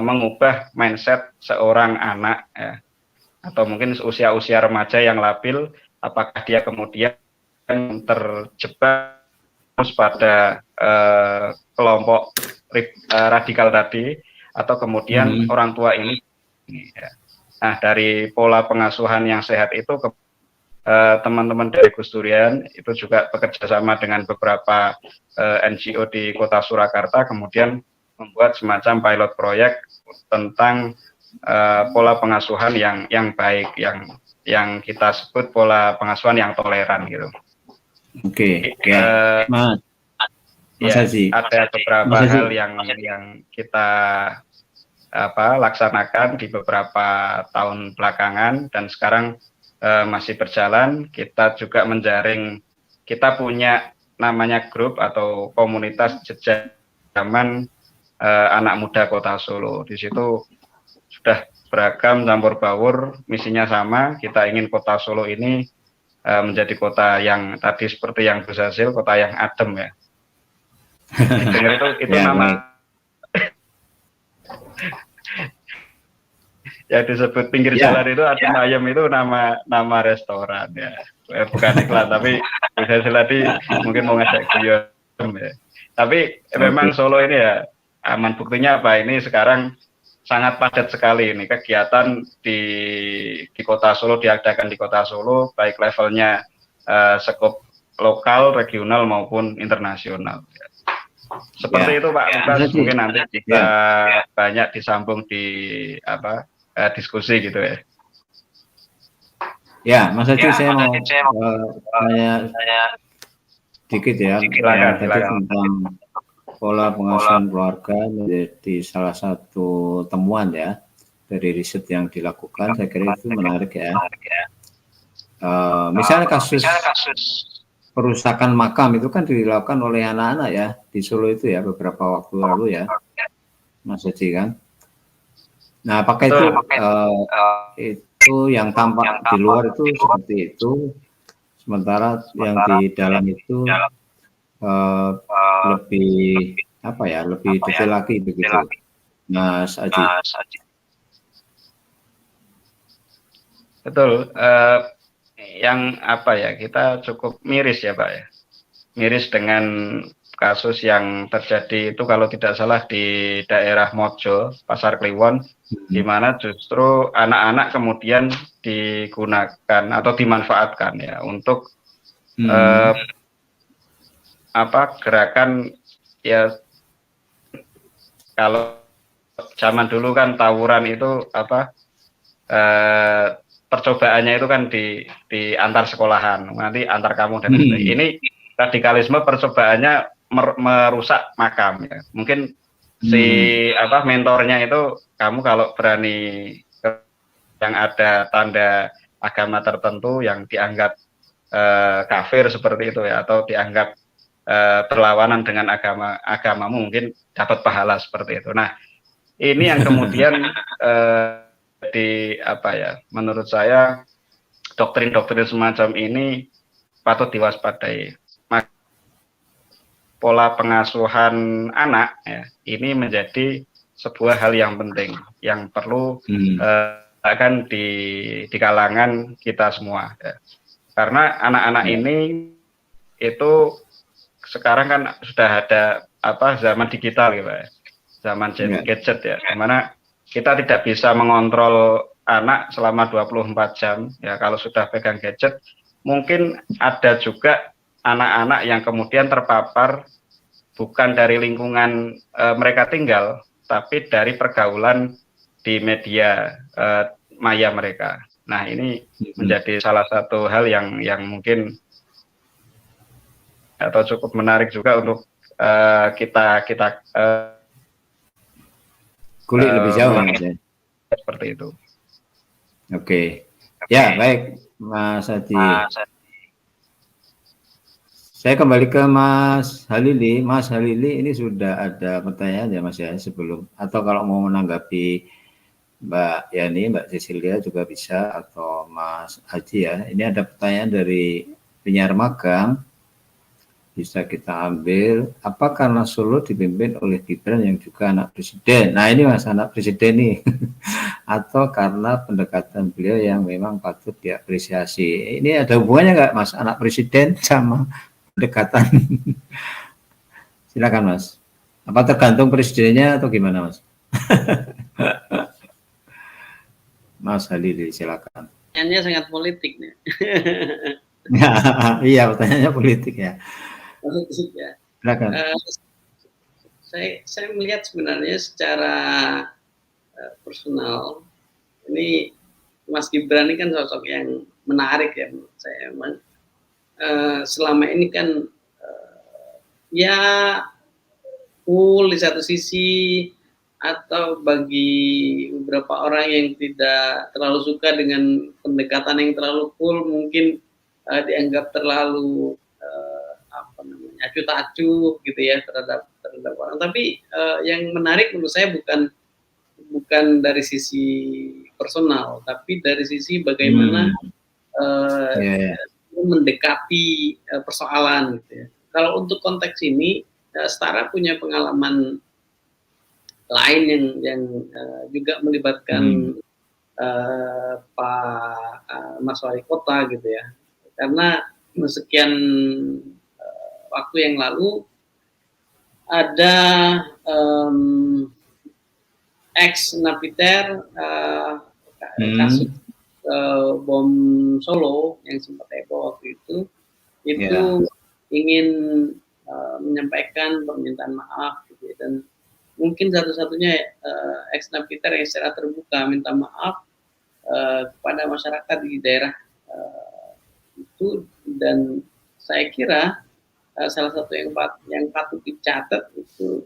mengubah mindset seorang anak ya, atau mungkin usia-usia remaja yang labil, apakah dia kemudian terjebak pada kelompok radikal tadi, atau kemudian orang tua ini ya. Nah, dari pola pengasuhan yang sehat itu teman-teman dari Gus Durian itu juga bekerja sama dengan beberapa NGO di Kota Surakarta, kemudian membuat semacam pilot proyek tentang pola pengasuhan yang baik, yang kita sebut pola pengasuhan yang toleran gitu.
Oke, ya. Mas Haji,
ada beberapa hal yang kita laksanakan di beberapa tahun belakangan dan sekarang masih berjalan. Kita juga menjaring, kita punya namanya grup atau komunitas jejak zaman anak muda Kota Solo. Di situ sudah beragam campur baur, misinya sama. Kita ingin Kota Solo ini menjadi kota yang tadi seperti yang Gus Hasil, kota yang adem ya. Dengar itu ya, nama yang disebut pinggir jalan itu adem ayam itu nama restoran ya. Bukan iklan, tapi Gus Hasil tadi mungkin mau ngajak guyon ya. Tapi memang Solo ini ya aman, buktinya apa, ini sekarang sangat padat sekali ini kegiatan di Kota Solo, diadakan di Kota Solo, baik levelnya skop lokal, regional maupun internasional. Seperti itu Pak Lukas, mungkin nanti kita banyak disambung di diskusi gitu ya.
Ya, Mas Haji, saya mau tanya sedikit ya, tadi tentang pola pengasuhan keluarga menjadi salah satu temuan ya dari riset yang dilakukan. Saya kira itu menarik ya. Misalnya kasus perusakan makam itu kan dilakukan oleh anak-anak ya di Solo itu ya beberapa waktu lalu ya, Mas Haji kan. Nah, apakah itu yang tampak di luar itu seperti itu, sementara yang di dalam itu lebih lebih detail lagi begitu, Mas Haji.
Betul. Yang kita cukup miris ya Pak ya, miris dengan kasus yang terjadi itu kalau tidak salah di daerah Mojo, Pasar Kliwon, di mana justru anak-anak kemudian digunakan atau dimanfaatkan ya untuk gerakan ya, kalau zaman dulu kan tawuran itu percobaannya itu kan di antar sekolahan, nanti antar kamu dan ini radikalisme percobaannya merusak makam ya. Mungkin si mentornya itu, kamu kalau berani yang ada tanda agama tertentu yang dianggap kafir seperti itu ya, atau dianggap berlawanan dengan agamamu, mungkin dapat pahala seperti itu. Nah, ini yang kemudian menurut saya doktrin-doktrin semacam ini patut diwaspadai. Pola pengasuhan anak ya, ini menjadi sebuah hal yang penting yang perlu akan di kalangan kita semua ya. Karena anak-anak ini itu sekarang kan sudah ada zaman digital gitu ya, zaman gadget ya, dimana kita tidak bisa mengontrol anak selama 24 jam ya. Kalau sudah pegang gadget, mungkin ada juga anak-anak yang kemudian terpapar bukan dari lingkungan mereka tinggal, tapi dari pergaulan di media maya mereka. Nah, ini menjadi salah satu hal yang mungkin atau cukup menarik juga untuk kita
kulik lebih jauh
seperti itu.
Oke. Ya, baik Mas Hadi. Saya kembali ke Mas Halili. Mas Halili, ini sudah ada pertanyaan ya Mas ya sebelum, atau kalau mau menanggapi Mbak Yani, Mbak Cecilia juga bisa, atau Mas Haji ya. Ini ada pertanyaan dari penyiar magang, bisa kita ambil. Apa karena Solo dipimpin oleh Gibran yang juga anak presiden? Nah ini Mas, anak presiden nih. Atau karena pendekatan beliau yang memang patut diapresiasi. Ini ada hubungannya nggak Mas, anak presiden sama pendekatan? Silakan Mas. Apa tergantung presidennya atau gimana Mas? Mas Halili, silakan.
Pertanyaannya sangat politik nih.
Iya, pertanyaannya politik ya.
Politik ya.
Silakan.
Saya melihat sebenarnya secara personal, ini Mas Gibran ini kan sosok yang menarik ya menurut saya. Emang selama ini kan ya cool di satu sisi, atau bagi beberapa orang yang tidak terlalu suka dengan pendekatan yang terlalu cool, mungkin dianggap terlalu acuh tak acuh gitu ya terhadap orang. Tapi yang menarik menurut saya bukan dari sisi personal, tapi dari sisi bagaimana mendekati persoalan gitu ya. Kalau untuk konteks ini, Setara punya pengalaman lain yang juga melibatkan Pak Mas Wali Kota gitu ya. Karena sekian waktu yang lalu ada ex napiter kasus bom Solo yang sempat heboh waktu itu ingin menyampaikan permintaan maaf gitu ya. Dan mungkin satu-satunya ex napiter yang secara terbuka minta maaf kepada masyarakat di daerah itu. Dan saya kira salah satu yang patut dicatat itu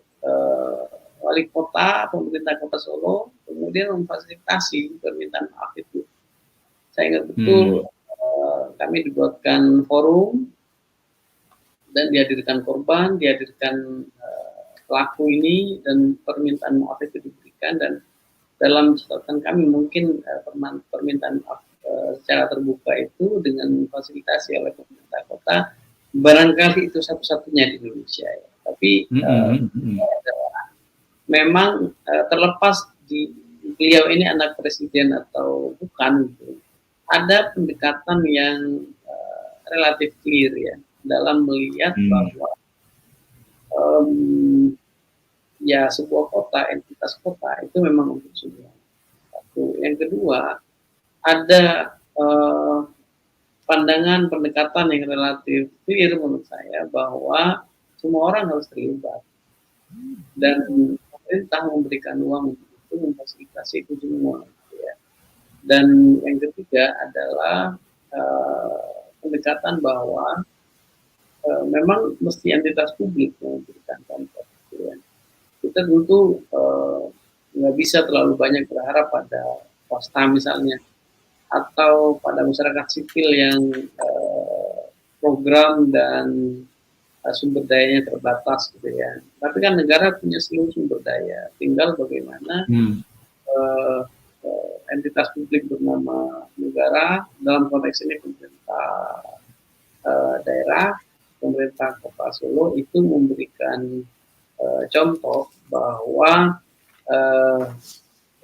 wali kota, pemerintah kota Solo kemudian memfasilitasi permintaan maaf itu. Saya ingat betul kami dibuatkan forum dan dihadirkan korban, dihadirkan pelaku ini, dan permintaan maaf itu diberikan. Dan dalam catatan kami mungkin permintaan maaf secara terbuka itu dengan fasilitasi oleh pemerintah kota barangkali itu satu-satunya di Indonesia ya. Tapi memang terlepas di beliau ini anak presiden atau bukan gitu, ada pendekatan yang relatif clear ya dalam melihat bahwa ya sebuah kota, entitas kota itu memang untuk semua. Satu. Yang kedua, ada pandangan pendekatan yang relatif clear menurut saya bahwa semua orang harus terlibat dan pemerintah memberikan uang untuk itu, memfasilitasi itu semua gitu ya. Dan yang ketiga adalah pendekatan bahwa memang mesti entitas publik yang memberikan contoh gitu ya. Kita tentu nggak bisa terlalu banyak berharap pada swasta misalnya atau pada masyarakat sipil yang program dan sumber dayanya terbatas gitu ya. Tapi kan negara punya seluruh sumber daya, tinggal bagaimana entitas publik bernama negara, dalam konteks ini pemerintah daerah, pemerintah Kota Solo itu memberikan contoh bahwa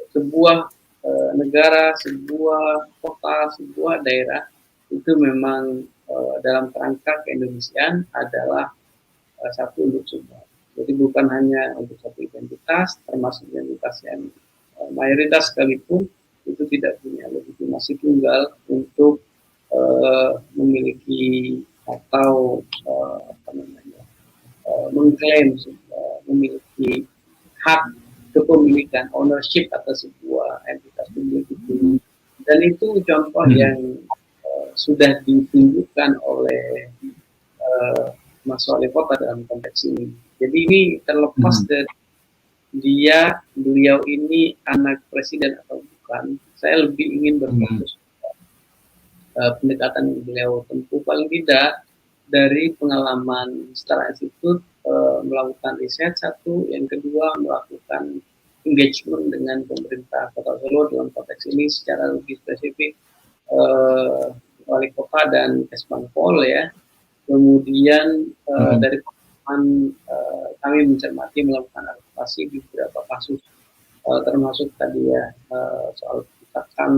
sebuah negara, sebuah kota, sebuah daerah itu memang dalam kerangka keindonesiaan adalah satu untuk semua. Jadi bukan hanya untuk satu identitas, termasuk identitas yang mayoritas sekalipun itu tidak punya legitimasi tunggal untuk memiliki atau mengklaim memiliki hak kepemilikan, ownership atas sebuah entitas publik itu. Dan itu contoh yang sudah ditunjukkan oleh Mas Wali Kota dalam konteks ini. Jadi ini terlepas dari beliau ini anak presiden atau bukan, saya lebih ingin berfokus pendekatan yang beliau tempuh paling tidak dari pengalaman secara institut melakukan riset satu, yang kedua melakukan engagement dengan pemerintah Kota Solo dalam konteks ini secara lebih spesifik Wali Kota dan Kesbangpol ya. Kemudian dari pengalaman kami mencermati melakukan advokasi di beberapa kasus termasuk tadi ya soal pendidikan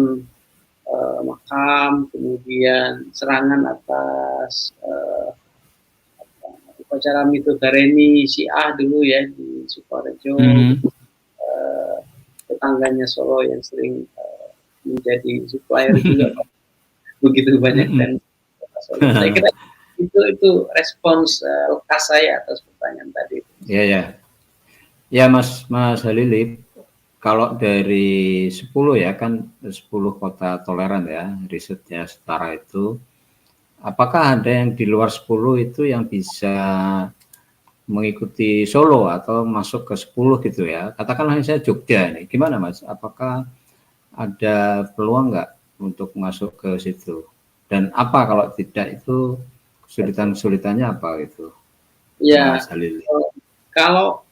makam, kemudian serangan atas upacara Mitogareni Syiah dulu ya di Sukoharjo, tetangganya Solo yang sering menjadi supplier juga begitu banyak dan saya kira itu respons lekas saya atas pertanyaan tadi.
Ya Mas Halili, kalau dari 10 ya kan 10 kota toleran ya risetnya setara itu, apakah ada yang di luar 10 itu yang bisa mengikuti Solo atau masuk ke 10 gitu ya? Katakanlah saya Jogja ini, gimana Mas? Apakah ada peluang nggak untuk masuk ke situ? Dan apa kalau tidak itu kesulitannya apa gitu?
Ya, kalau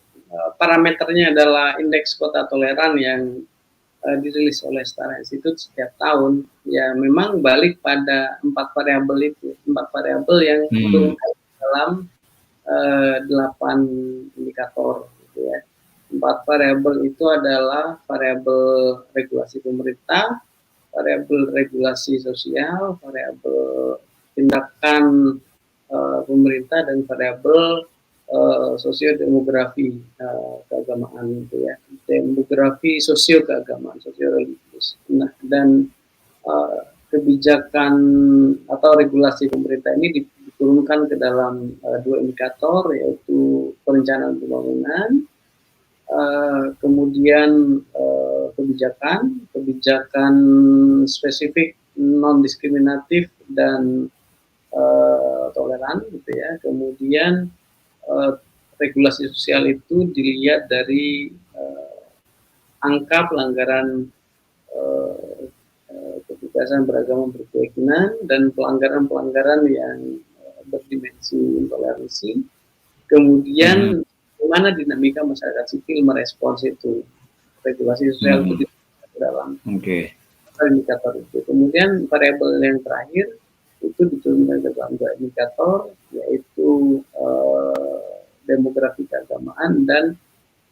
parameternya adalah indeks kota toleran yang dirilis oleh Setara Institute setiap tahun, ya memang balik pada 4 variabel itu, 4 variabel yang diturunkan dalam 8 indikator gitu ya. 4 variabel itu adalah variabel regulasi pemerintah, variabel regulasi sosial, variabel tindakan pemerintah, dan variabel sosiodemografi keagamaan itu ya, demografi sosio keagamaan, sosio religius. Nah, dan kebijakan atau regulasi pemerintah ini diturunkan ke dalam 2 indikator, yaitu perencanaan pembangunan, kemudian kebijakan spesifik non diskriminatif dan toleran gitu ya. Kemudian regulasi sosial itu dilihat dari angka pelanggaran kebebasan beragama berkeyakinan dan pelanggaran-pelanggaran yang berdimensi intoleransi. Kemudian bagaimana dinamika masyarakat sipil merespons itu, regulasi sosial itu dalam indikator itu. Kemudian variabel yang terakhir itu diturunkan ke dalam 2 indikator, yaitu demografi keagamaan dan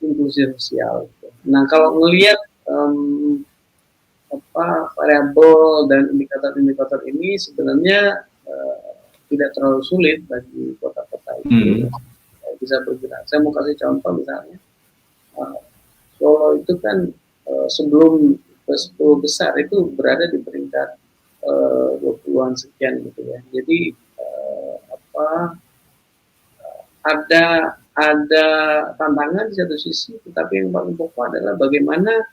inklusi sosial. Nah, kalau melihat variabel dan indikator-indikator ini sebenarnya tidak terlalu sulit bagi kota-kota itu bisa bergerak. Saya mau kasih contoh misalnya, Solo itu kan sebelum ke 10 besar itu berada di peringkat 20-an sekian gitu ya. Jadi ada tantangan di satu sisi, tetapi yang paling pokok adalah bagaimana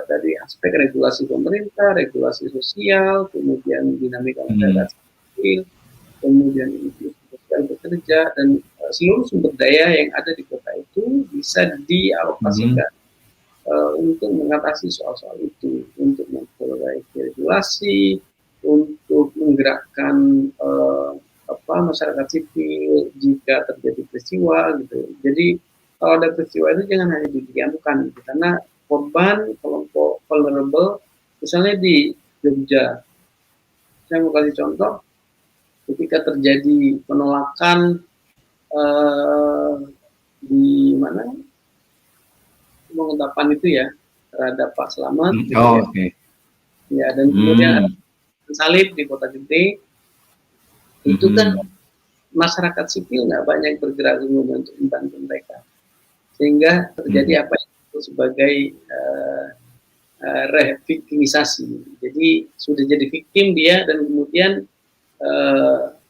dari aspek regulasi pemerintah, regulasi sosial, kemudian dinamika masyarakat sipil, kemudian inklusi sosial bekerja, dan seluruh sumber daya yang ada di kota itu bisa dialokasikan untuk mengatasi soal-soal itu, untuk memperbaiki regulasi, untuk menggerakkan masyarakat sipil jika terjadi peristiwa gitu. Jadi kalau ada peristiwa itu jangan hanya didiamkan gitu, karena korban kelompok vulnerable misalnya di Jogja, saya mau kasih contoh, ketika terjadi penolakan di mana pengungkapan itu ya terhadap Pak Slamet gitu ya. Dan kemudian ada salib di Kota Gede, Itu kan masyarakat sipil nggak banyak bergerak kemudian untuk membantu mereka, sehingga terjadi apa yang disebut sebagai reviktimisasi. Jadi sudah jadi victim dia, dan kemudian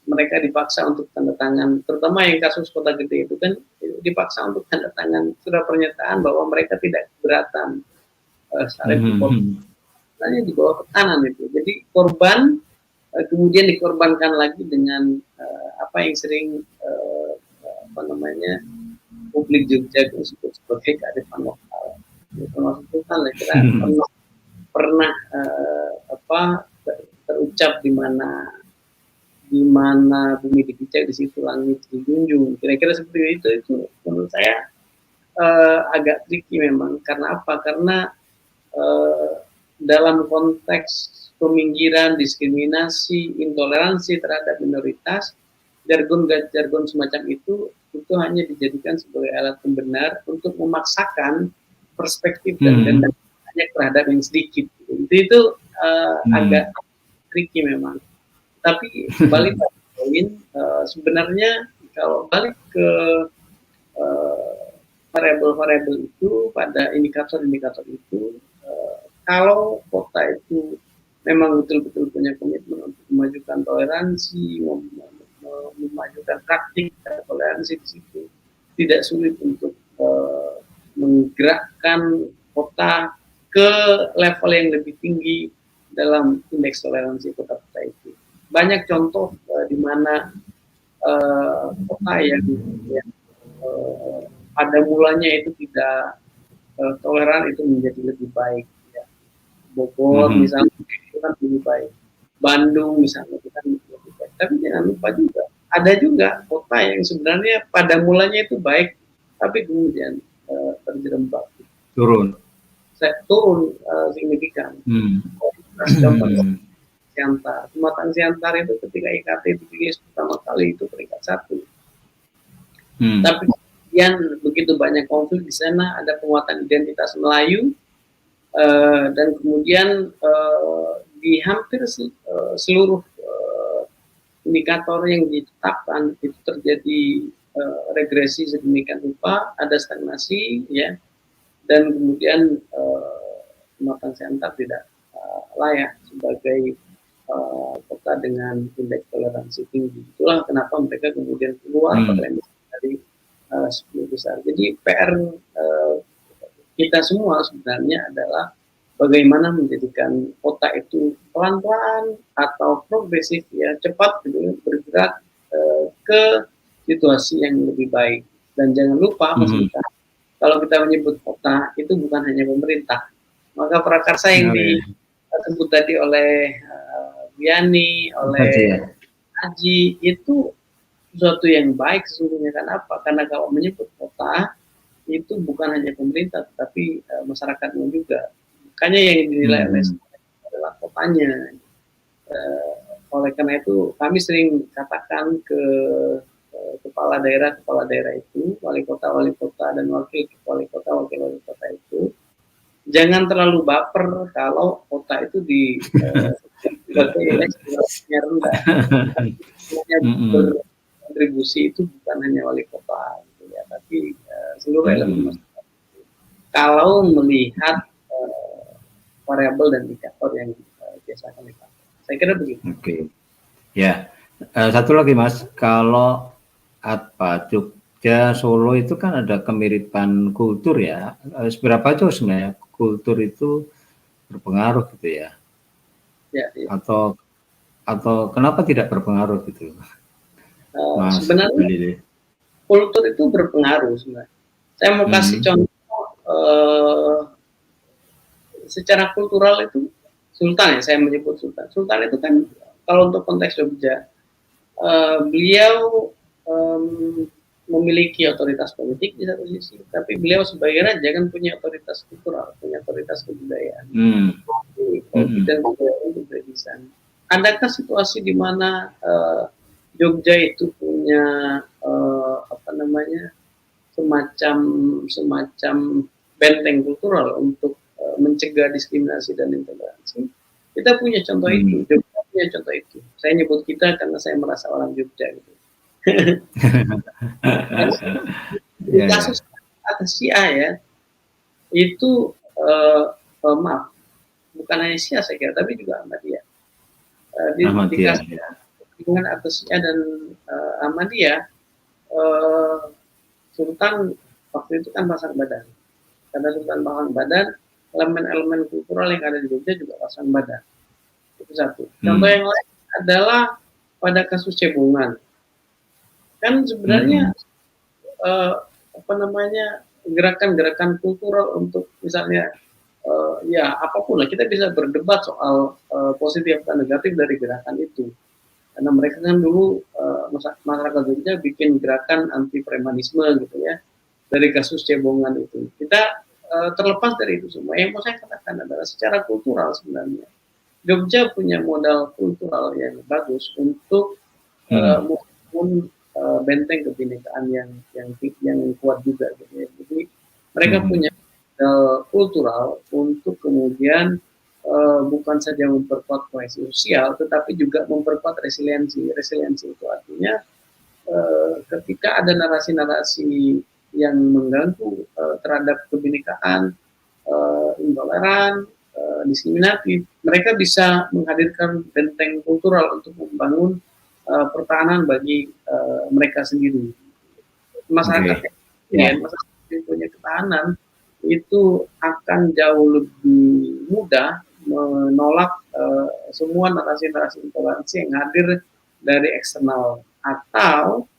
mereka dipaksa untuk tanda tangan, terutama yang kasus Kota Gede itu kan dipaksa untuk tanda tangan surat pernyataan bahwa mereka tidak keberatan saat itu korbannya di bawah tekanan itu. Jadi korban kemudian dikorbankan lagi dengan apa yang sering publik Jogja disebut sebagai kearifan lokal. Termasuk itu kan pernah terucap di mana bumi dipijak di situ langit dijunjung, kira-kira seperti itu menurut saya agak tricky memang. Karena apa? Karena dalam konteks peminggiran, diskriminasi, intoleransi terhadap minoritas, jargon semacam itu hanya dijadikan sebagai alat pembenar untuk memaksakan perspektif dan banyak terhadap yang sedikit. Itu agak tricky memang. Tapi balik ke poin, sebenarnya kalau balik ke variabel-variabel itu, pada indikator-indikator itu, kalau kota itu memang betul-betul punya komitmen untuk memajukan toleransi, memajukan praktik toleransi di situ, tidak sulit untuk menggerakkan kota ke level yang lebih tinggi dalam indeks toleransi kota-kota itu. Banyak contoh di mana kota yang pada mulanya itu tidak toleran itu menjadi lebih baik. Ya. Bogor misalnya itu kan lebih baik, Bandung misalnya itu kan lebih baik. Tapi jangan lupa juga ada juga kota yang sebenarnya pada mulanya itu baik, tapi kemudian terjerembab, turun signifikan. Siantar, Pematang Siantar itu ketika IKT dirilis pertama kali itu peringkat 1. Tapi kemudian begitu banyak konflik di sana, ada penguatan identitas Melayu, dan kemudian di hampir seluruh indikator yang ditetapkan itu terjadi regresi sedemikian rupa, ada stagnasi, ya, dan kemudian Pematang Siantar tidak layak sebagai kota dengan indeks toleransi tinggi. Itulah kenapa mereka kemudian keluar dari 10 besar. Jadi PR kita semua sebenarnya adalah bagaimana menjadikan kota itu pelan-pelan atau progresif, ya, cepat bergerak ke situasi yang lebih baik. Dan jangan lupa Mas Mita, kalau kita menyebut kota itu bukan hanya pemerintah, maka prakarsa yang disebut tadi oleh Biani, oleh Haji, itu sesuatu yang baik sesungguhnya. Kenapa? Karena kalau menyebut kota itu bukan hanya pemerintah, tetapi masyarakatnya juga. Makanya yang dinilai oleh adalah kotanya. Oleh karena itu kami sering katakan ke kepala daerah itu, wali kota dan wakil wali kota itu, jangan terlalu baper kalau kota itu rendah. Berkontribusi itu bukan hanya wali kota, gitu ya, tapi seluruh elemen masyarakat. Kalau melihat variabel dan indikator yang biasa kami pakai, saya kira begitu.
Oke. Ya, satu lagi Mas, kalau Jogja, Solo itu kan ada kemiripan kultur, ya. Seberapa jauh sebenarnya kultur itu berpengaruh gitu ya? Ya. Atau kenapa tidak berpengaruh gitu?
Sebenarnya kultur itu berpengaruh sebenarnya. Saya mau kasih contoh secara kultural itu Sultan, ya, saya menyebut Sultan. Sultan itu kan kalau untuk konteks Jogja, beliau memiliki otoritas politik di satu sisi, tapi beliau sebagai raja kan punya otoritas kultural, punya otoritas kebudayaan. Dan juga di sana. Adakah situasi di mana Jogja itu punya semacam benteng kultural untuk mencegah diskriminasi dan intoleransi? Kita punya contoh itu. Jogja punya contoh itu. Saya nyebut kita karena saya merasa orang Jogja gitu. Di kasus atas Sia ya, itu maaf, bukan hanya Sia saya kira, tapi juga Ahmadiyah. Di kasus hubungan atas Sia dan Ahmadiyah, Sultan waktu itu kan pasang badan. Karena Sultan pasang badan, elemen-elemen kultural yang ada di Jogja juga pasang badan. Itu satu. Contoh yang lain adalah pada kasus Cebongan. Kan sebenarnya gerakan-gerakan kultural untuk misalnya ya apapun lah, kita bisa berdebat soal positif dan negatif dari gerakan itu. Karena mereka kan dulu masyarakat Jogja bikin gerakan anti premanisme gitu ya, dari kasus Cebongan itu. Kita terlepas dari itu semua, yang mau saya katakan adalah secara kultural sebenarnya Jogja punya modal kultural yang bagus untuk membangun benteng kebinekaan yang kuat juga gitu ya. Jadi mereka punya modal kultural untuk kemudian bukan saja memperkuat kohesi sosial, tetapi juga memperkuat resiliensi. Resiliensi itu artinya ketika ada narasi-narasi yang mengganggu terhadap kebinekaan, intoleran, diskriminatif, mereka bisa menghadirkan benteng kultural untuk membangun pertahanan bagi mereka sendiri. Masyarakat yang punya ketahanan itu akan jauh lebih mudah menolak semua narasi-narasi intoleransi yang hadir dari eksternal atau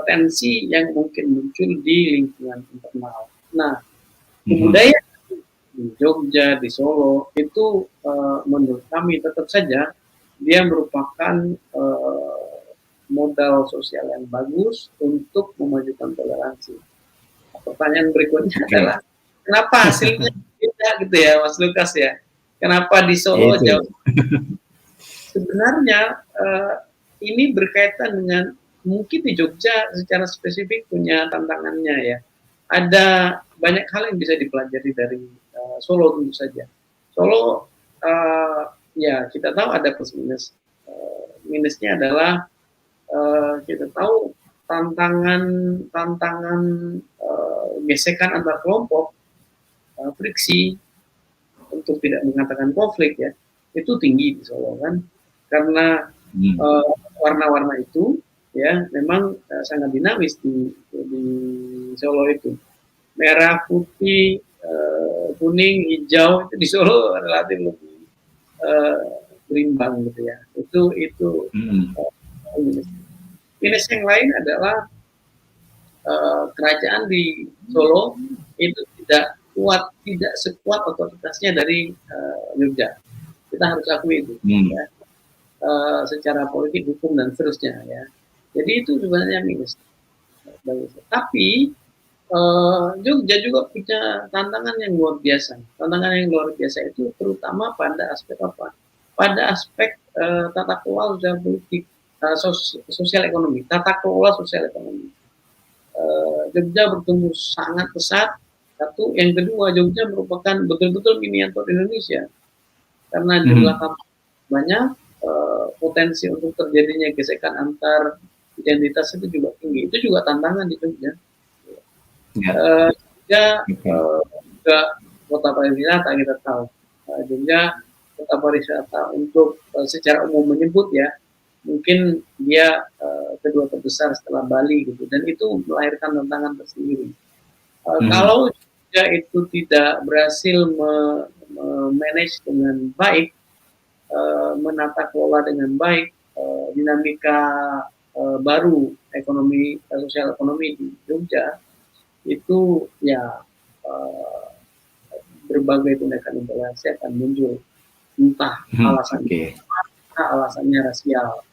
tensi yang mungkin muncul di lingkungan internal. Nah, kebudayaan di Jogja, di Solo itu menurut kami tetap saja dia merupakan modal sosial yang bagus untuk memajukan toleransi. Pertanyaan berikutnya adalah kenapa hasilnya beda gitu ya, Mas Lukas ya? Kenapa di Solo jauh? Sebenarnya ini berkaitan dengan mungkin di Jogja secara spesifik punya tantangannya ya. Ada banyak hal yang bisa dipelajari dari Solo tentu saja. Solo ya kita tahu ada plus minus. Minusnya adalah kita tahu tantangan gesekan antar kelompok, friksi untuk tidak mengatakan konflik ya, itu tinggi di Solo kan, karena warna-warna itu ya memang sangat dinamis di Solo itu, merah, putih, kuning, hijau itu di Solo relatif lebih berimbang gitu ya. Itu minus yang lain adalah kerajaan di Solo itu tidak sekuat otoritasnya dari Jogja. Kita harus akui itu ya. Secara politik, hukum dan seterusnya ya. Jadi itu sebenarnya minus. Tapi Jogja juga punya tantangan yang luar biasa. Tantangan yang luar biasa itu terutama pada aspek apa? Pada aspek tata kelola sosial politik, sosial ekonomi, tata kelola sosial ekonomi. Jogja bertumbuh sangat pesat. Satu, yang kedua Jogja merupakan betul-betul miniatur Indonesia karena jumlah kampung banyak, potensi untuk terjadinya gesekan antar identitas itu juga tinggi. Itu juga tantangan di Jogja. Jogja juga kota pariwisata kita tahu. Jogja kota pariwisata untuk secara umum menyebut ya, mungkin dia kedua terbesar setelah Bali gitu, dan itu melahirkan tantangan tersendiri. Kalau Jogja itu tidak berhasil manage dengan baik, menata kelola dengan baik dinamika baru ekonomi, sosial ekonomi di Jogja, itu ya berbagai tindakan intoleransi akan muncul, entah alasannya rasial,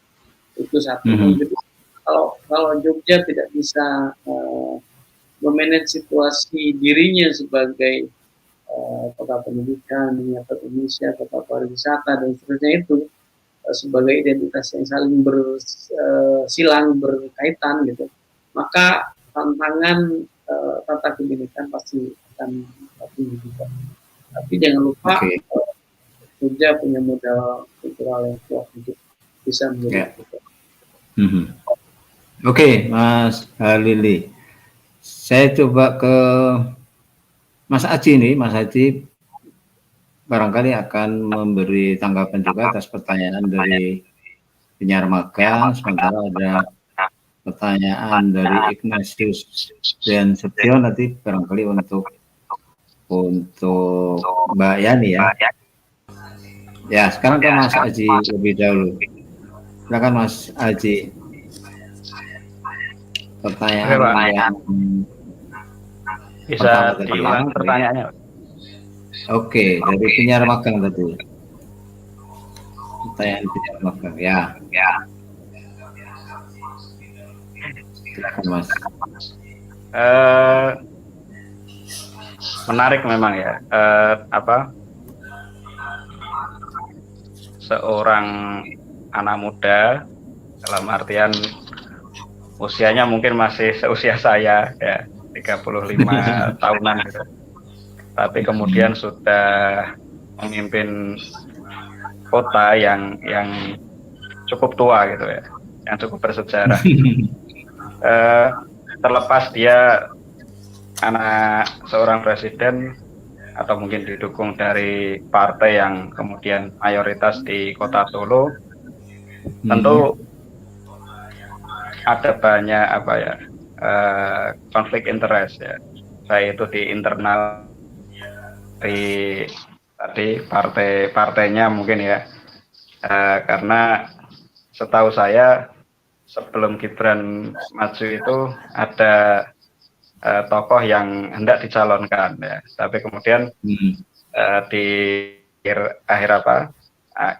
itu satu. Kalau Jogja tidak bisa memanage situasi dirinya sebagai kota pendidikan, miniatur Indonesia, kota pariwisata dan seterusnya itu sebagai identitas yang saling bersilang berkaitan gitu, maka tantangan tata kebinekaan pasti akan tinggi juga. Tapi jangan lupa Jogja punya modal kultural yang kuat untuk bisa menjadi
Oke, Mas Lili. Saya coba ke Mas Aji nih. Mas Aji barangkali akan memberi tanggapan juga atas pertanyaan dari penyiar magang. Sementara ada pertanyaan dari Ignatius dan Setio nanti barangkali untuk Mbak Yani ya. Ya, sekarang ke Mas Aji lebih dahulu. Silakan Mas Aji. Pertanyaan yang
bisa diulang pertanyaannya.
Oke, dari penyiar magang tadi. Pertanyaan penyiar magang, ya. Silakan Mas.
Menarik memang ya. Seorang anak muda, dalam artian usianya mungkin masih seusia saya ya, 35 tahunan gitu. Tapi kemudian sudah memimpin kota yang cukup tua gitu ya, yang cukup bersejarah. Terlepas dia anak seorang presiden atau mungkin didukung dari partai yang kemudian mayoritas di kota Solo, tentu ada banyak konflik interest ya, baik itu di internal di tadi partainya mungkin ya, karena setahu saya sebelum Gibran maju itu ada tokoh yang hendak dicalonkan ya, tapi kemudian di akhir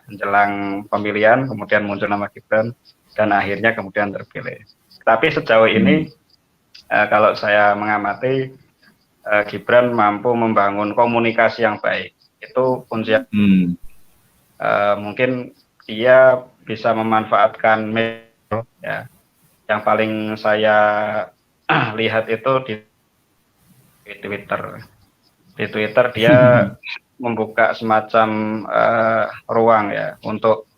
menjelang pemilihan kemudian muncul nama Gibran dan akhirnya kemudian terpilih. Tapi sejauh ini kalau saya mengamati Gibran mampu membangun komunikasi yang baik, itu kunci. Mungkin dia bisa memanfaatkan media ya. Yang paling saya lihat itu di Twitter. Di Twitter dia membuka semacam ruang ya untuk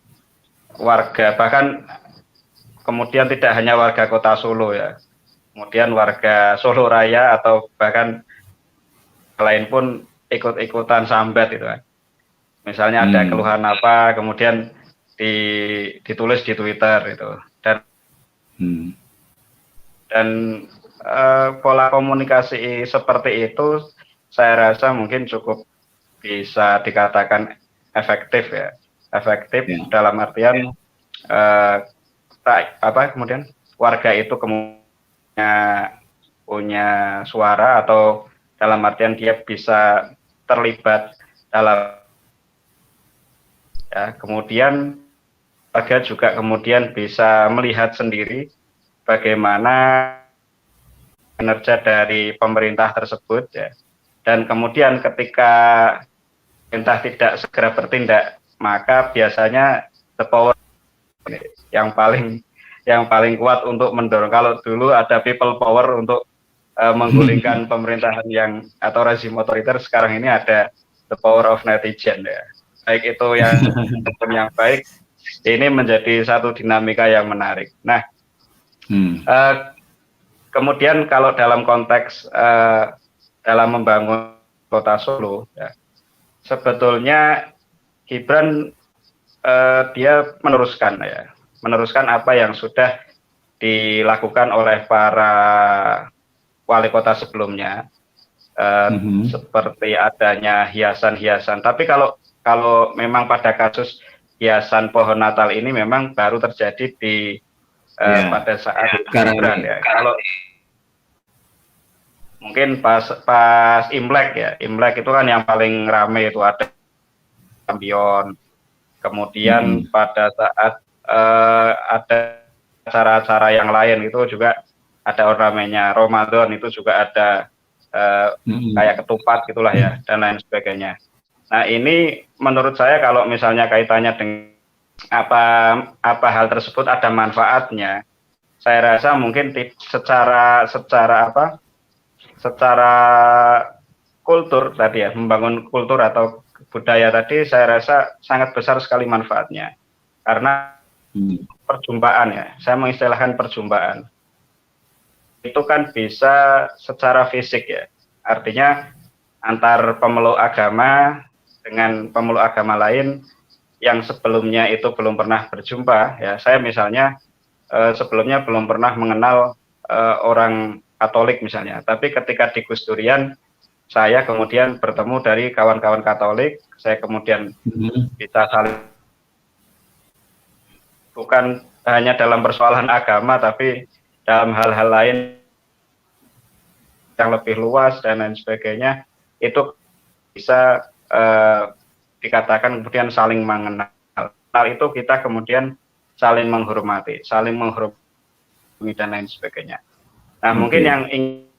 warga, bahkan kemudian tidak hanya warga kota Solo ya, kemudian warga Solo Raya atau bahkan lain pun ikut-ikutan sambat itu kan. Misalnya ada keluhan apa, kemudian ditulis di Twitter itu, dan pola komunikasi seperti itu saya rasa mungkin cukup bisa dikatakan efektif ya, dalam artian kemudian warga itu punya suara, atau dalam artian dia bisa terlibat dalam ya, kemudian warga juga kemudian bisa melihat sendiri bagaimana kinerja dari pemerintah tersebut ya, dan kemudian ketika pemerintah tidak segera bertindak, maka biasanya the power yang paling kuat untuk mendorong. Kalau dulu ada people power untuk menggulingkan pemerintahan atau rezim otoriter, sekarang ini ada the power of netizen ya. Baik itu yang baik, ini menjadi satu dinamika yang menarik. Nah, kemudian kalau dalam konteks dalam membangun kota Solo, ya, sebetulnya Gibran dia meneruskan apa yang sudah dilakukan oleh para wali kota sebelumnya, seperti adanya hiasan-hiasan. Tapi kalau memang pada kasus hiasan pohon Natal ini memang baru terjadi di pada saat Gibran ya. Kalau mungkin pas Imlek ya, Imlek itu kan yang paling rame, itu ada lampion. Kemudian pada saat ada acara-acara yang lain itu juga ada ornamennya. Ramadan itu juga ada kayak ketupat gitulah ya, dan lain sebagainya. Nah, ini menurut saya kalau misalnya kaitannya dengan apa hal tersebut ada manfaatnya, saya rasa mungkin secara kultur tadi ya, membangun kultur atau budaya tadi saya rasa sangat besar sekali manfaatnya. Karena perjumpaan ya, saya mengistilahkan perjumpaan. Itu kan bisa secara fisik ya. Artinya antar pemeluk agama dengan pemeluk agama lain yang sebelumnya itu belum pernah berjumpa ya. Saya misalnya sebelumnya belum pernah mengenal orang Katolik misalnya, tapi ketika di Gus Durian saya kemudian bertemu dari kawan-kawan Katolik, saya kemudian bisa saling, bukan hanya dalam persoalan agama tapi dalam hal-hal lain yang lebih luas dan lain sebagainya, itu bisa dikatakan kemudian saling mengenal. Hal itu kita kemudian saling menghormati dan lain sebagainya. Nah, mungkin yang ingin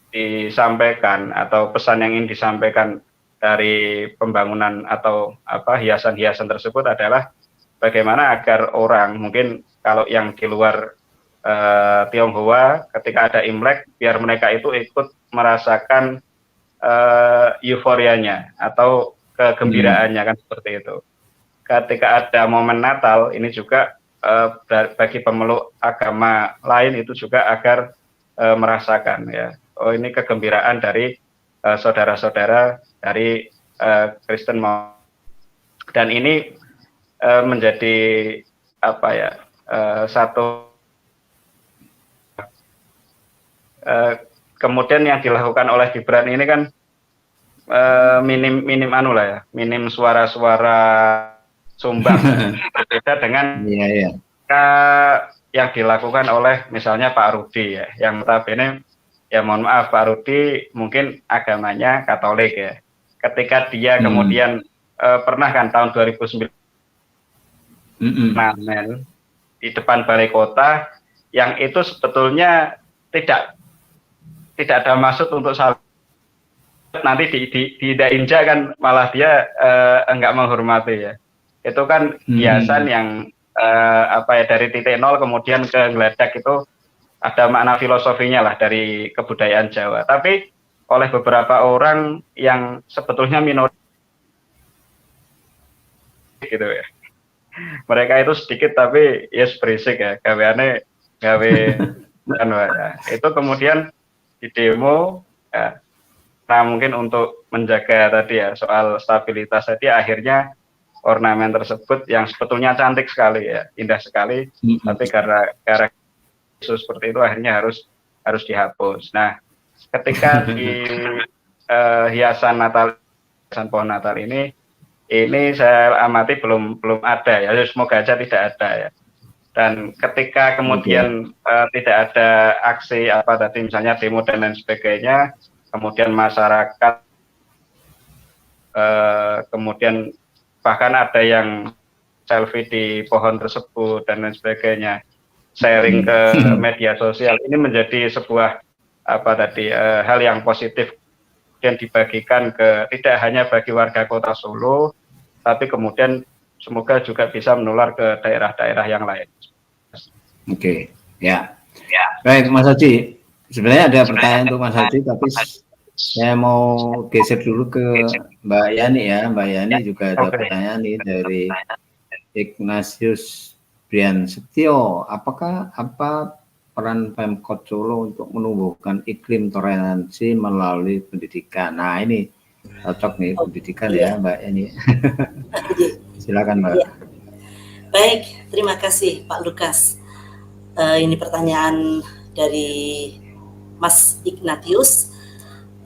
disampaikan atau pesan yang ingin disampaikan dari pembangunan atau hiasan-hiasan tersebut adalah bagaimana agar orang, mungkin kalau yang di luar Tionghoa ketika ada Imlek, biar mereka itu ikut merasakan euforianya atau kegembiraannya, kan seperti itu. Ketika ada momen Natal ini juga bagi pemeluk agama lain itu juga agar merasakan ya, oh ini kegembiraan dari saudara-saudara dari Kristen, dan ini menjadi satu kemudian yang dilakukan oleh Gibran ini kan minim suara-suara sumbang berbeda dengan yang dilakukan oleh misalnya Pak Rudi ya, yang notabene ya mohon maaf Pak Rudi mungkin agamanya Katolik ya, ketika dia kemudian pernah kan tahun 2009 di depan balai kota yang itu sebetulnya tidak ada maksud untuk salah, nanti diinjak kan malah dia enggak menghormati ya. Itu kan hiasan yang dari titik nol kemudian ke ngeledak, itu ada makna filosofinya lah dari kebudayaan Jawa. Tapi oleh beberapa orang yang sebetulnya minoritas gitu ya, mereka itu sedikit tapi yes berisik ya, gaweane gawe ya. Itu kemudian di demo ya. Nah, mungkin untuk menjaga tadi ya soal stabilitas tadi, akhirnya ornamen tersebut yang sebetulnya cantik sekali ya, indah sekali, tapi karena isu seperti itu akhirnya harus dihapus. Nah, ketika di hiasan Natal, hiasan pohon Natal ini saya amati belum ada ya, semoga aja tidak ada ya. Dan ketika kemudian tidak ada aksi misalnya demo dan lain sebagainya, kemudian masyarakat kemudian bahkan ada yang selfie di pohon tersebut dan lain sebagainya, sharing ke media sosial, ini menjadi sebuah hal yang positif dan dibagikan tidak hanya bagi warga Kota Solo, tapi kemudian semoga juga bisa menular ke daerah-daerah yang lain.
Oke, ya. Baik, Mas Haji. Sebenarnya ada pertanyaan untuk Mas Haji, tapi saya mau geser dulu ke Mbak Yani ya. Mbak Yani juga ada pertanyaan nih dari Ignatius Brian Setio. Apa peran Pemkot Solo untuk menumbuhkan iklim toleransi melalui pendidikan? Nah, ini cocok nih pendidikan ya, Mbak Yani. Silakan, Mbak.
Baik, terima kasih Pak Lukas. Ini pertanyaan dari Mas Ignatius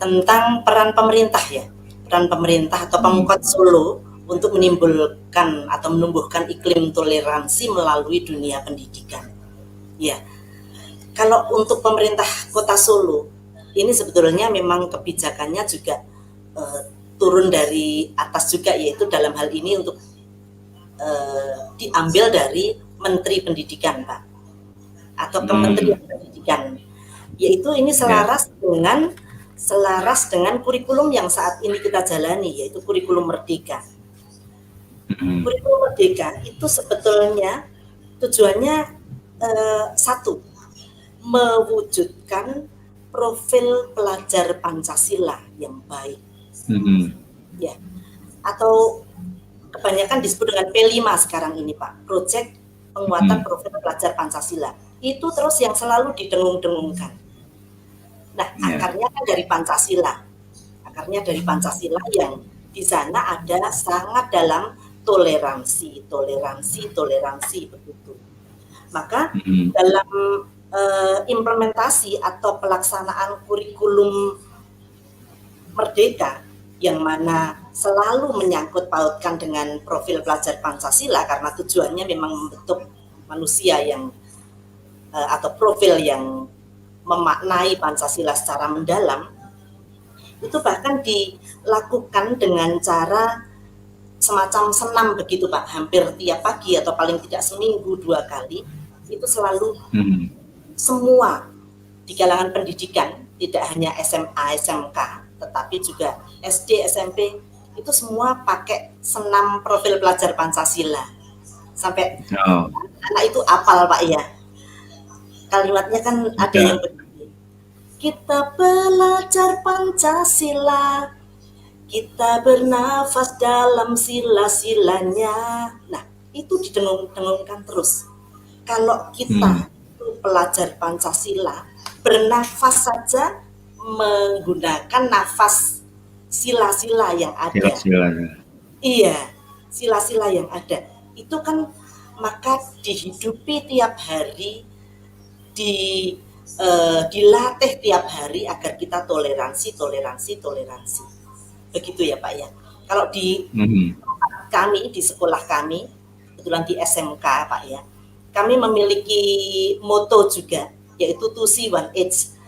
tentang peran pemerintah ya, peran pemerintah atau Pemkot Solo untuk menimbulkan atau menumbuhkan iklim toleransi melalui dunia pendidikan. Ya, kalau untuk pemerintah Kota Solo ini sebetulnya memang kebijakannya juga turun dari atas juga, yaitu dalam hal ini untuk diambil dari Menteri Pendidikan, Pak, atau Kementerian Pendidikan, yaitu ini selaras dengan kurikulum yang saat ini kita jalani, yaitu kurikulum Merdeka. Kurikulum Merdeka itu sebetulnya tujuannya satu, mewujudkan profil pelajar Pancasila yang baik. Ya, atau kebanyakan disebut dengan P5 sekarang ini Pak, Proyek Penguatan Profil Pelajar Pancasila. Itu terus yang selalu didengung-dengungkan. Nah, akarnya kan dari Pancasila. Akarnya dari Pancasila yang di sana ada sangat dalam toleransi begitu. Maka dalam implementasi atau pelaksanaan kurikulum Merdeka yang mana selalu menyangkut pautkan dengan profil pelajar Pancasila karena tujuannya memang membentuk manusia yang atau profil yang memaknai Pancasila secara mendalam, itu bahkan dilakukan dengan cara semacam senam begitu Pak, hampir tiap pagi atau paling tidak seminggu 2 kali, itu selalu semua di kalangan pendidikan, tidak hanya SMA, SMK, tetapi juga SD, SMP, itu semua pakai senam profil pelajar Pancasila. Sampai anak itu apal Pak ya. Kalimatnya kan ada yang begini. Kita belajar Pancasila, kita bernafas dalam sila-silanya. Nah, itu didengung-dengungkan terus. Kalau kita pelajar Pancasila, bernafas saja menggunakan nafas sila-sila yang ada. Iya, sila-sila yang ada. Itu kan maka dihidupi tiap hari, dilatih tiap hari agar kita toleransi. Begitu ya Pak ya. Kalau di kami, di sekolah kami, kebetulan di SMK Pak ya, kami memiliki moto juga, yaitu 2C1H,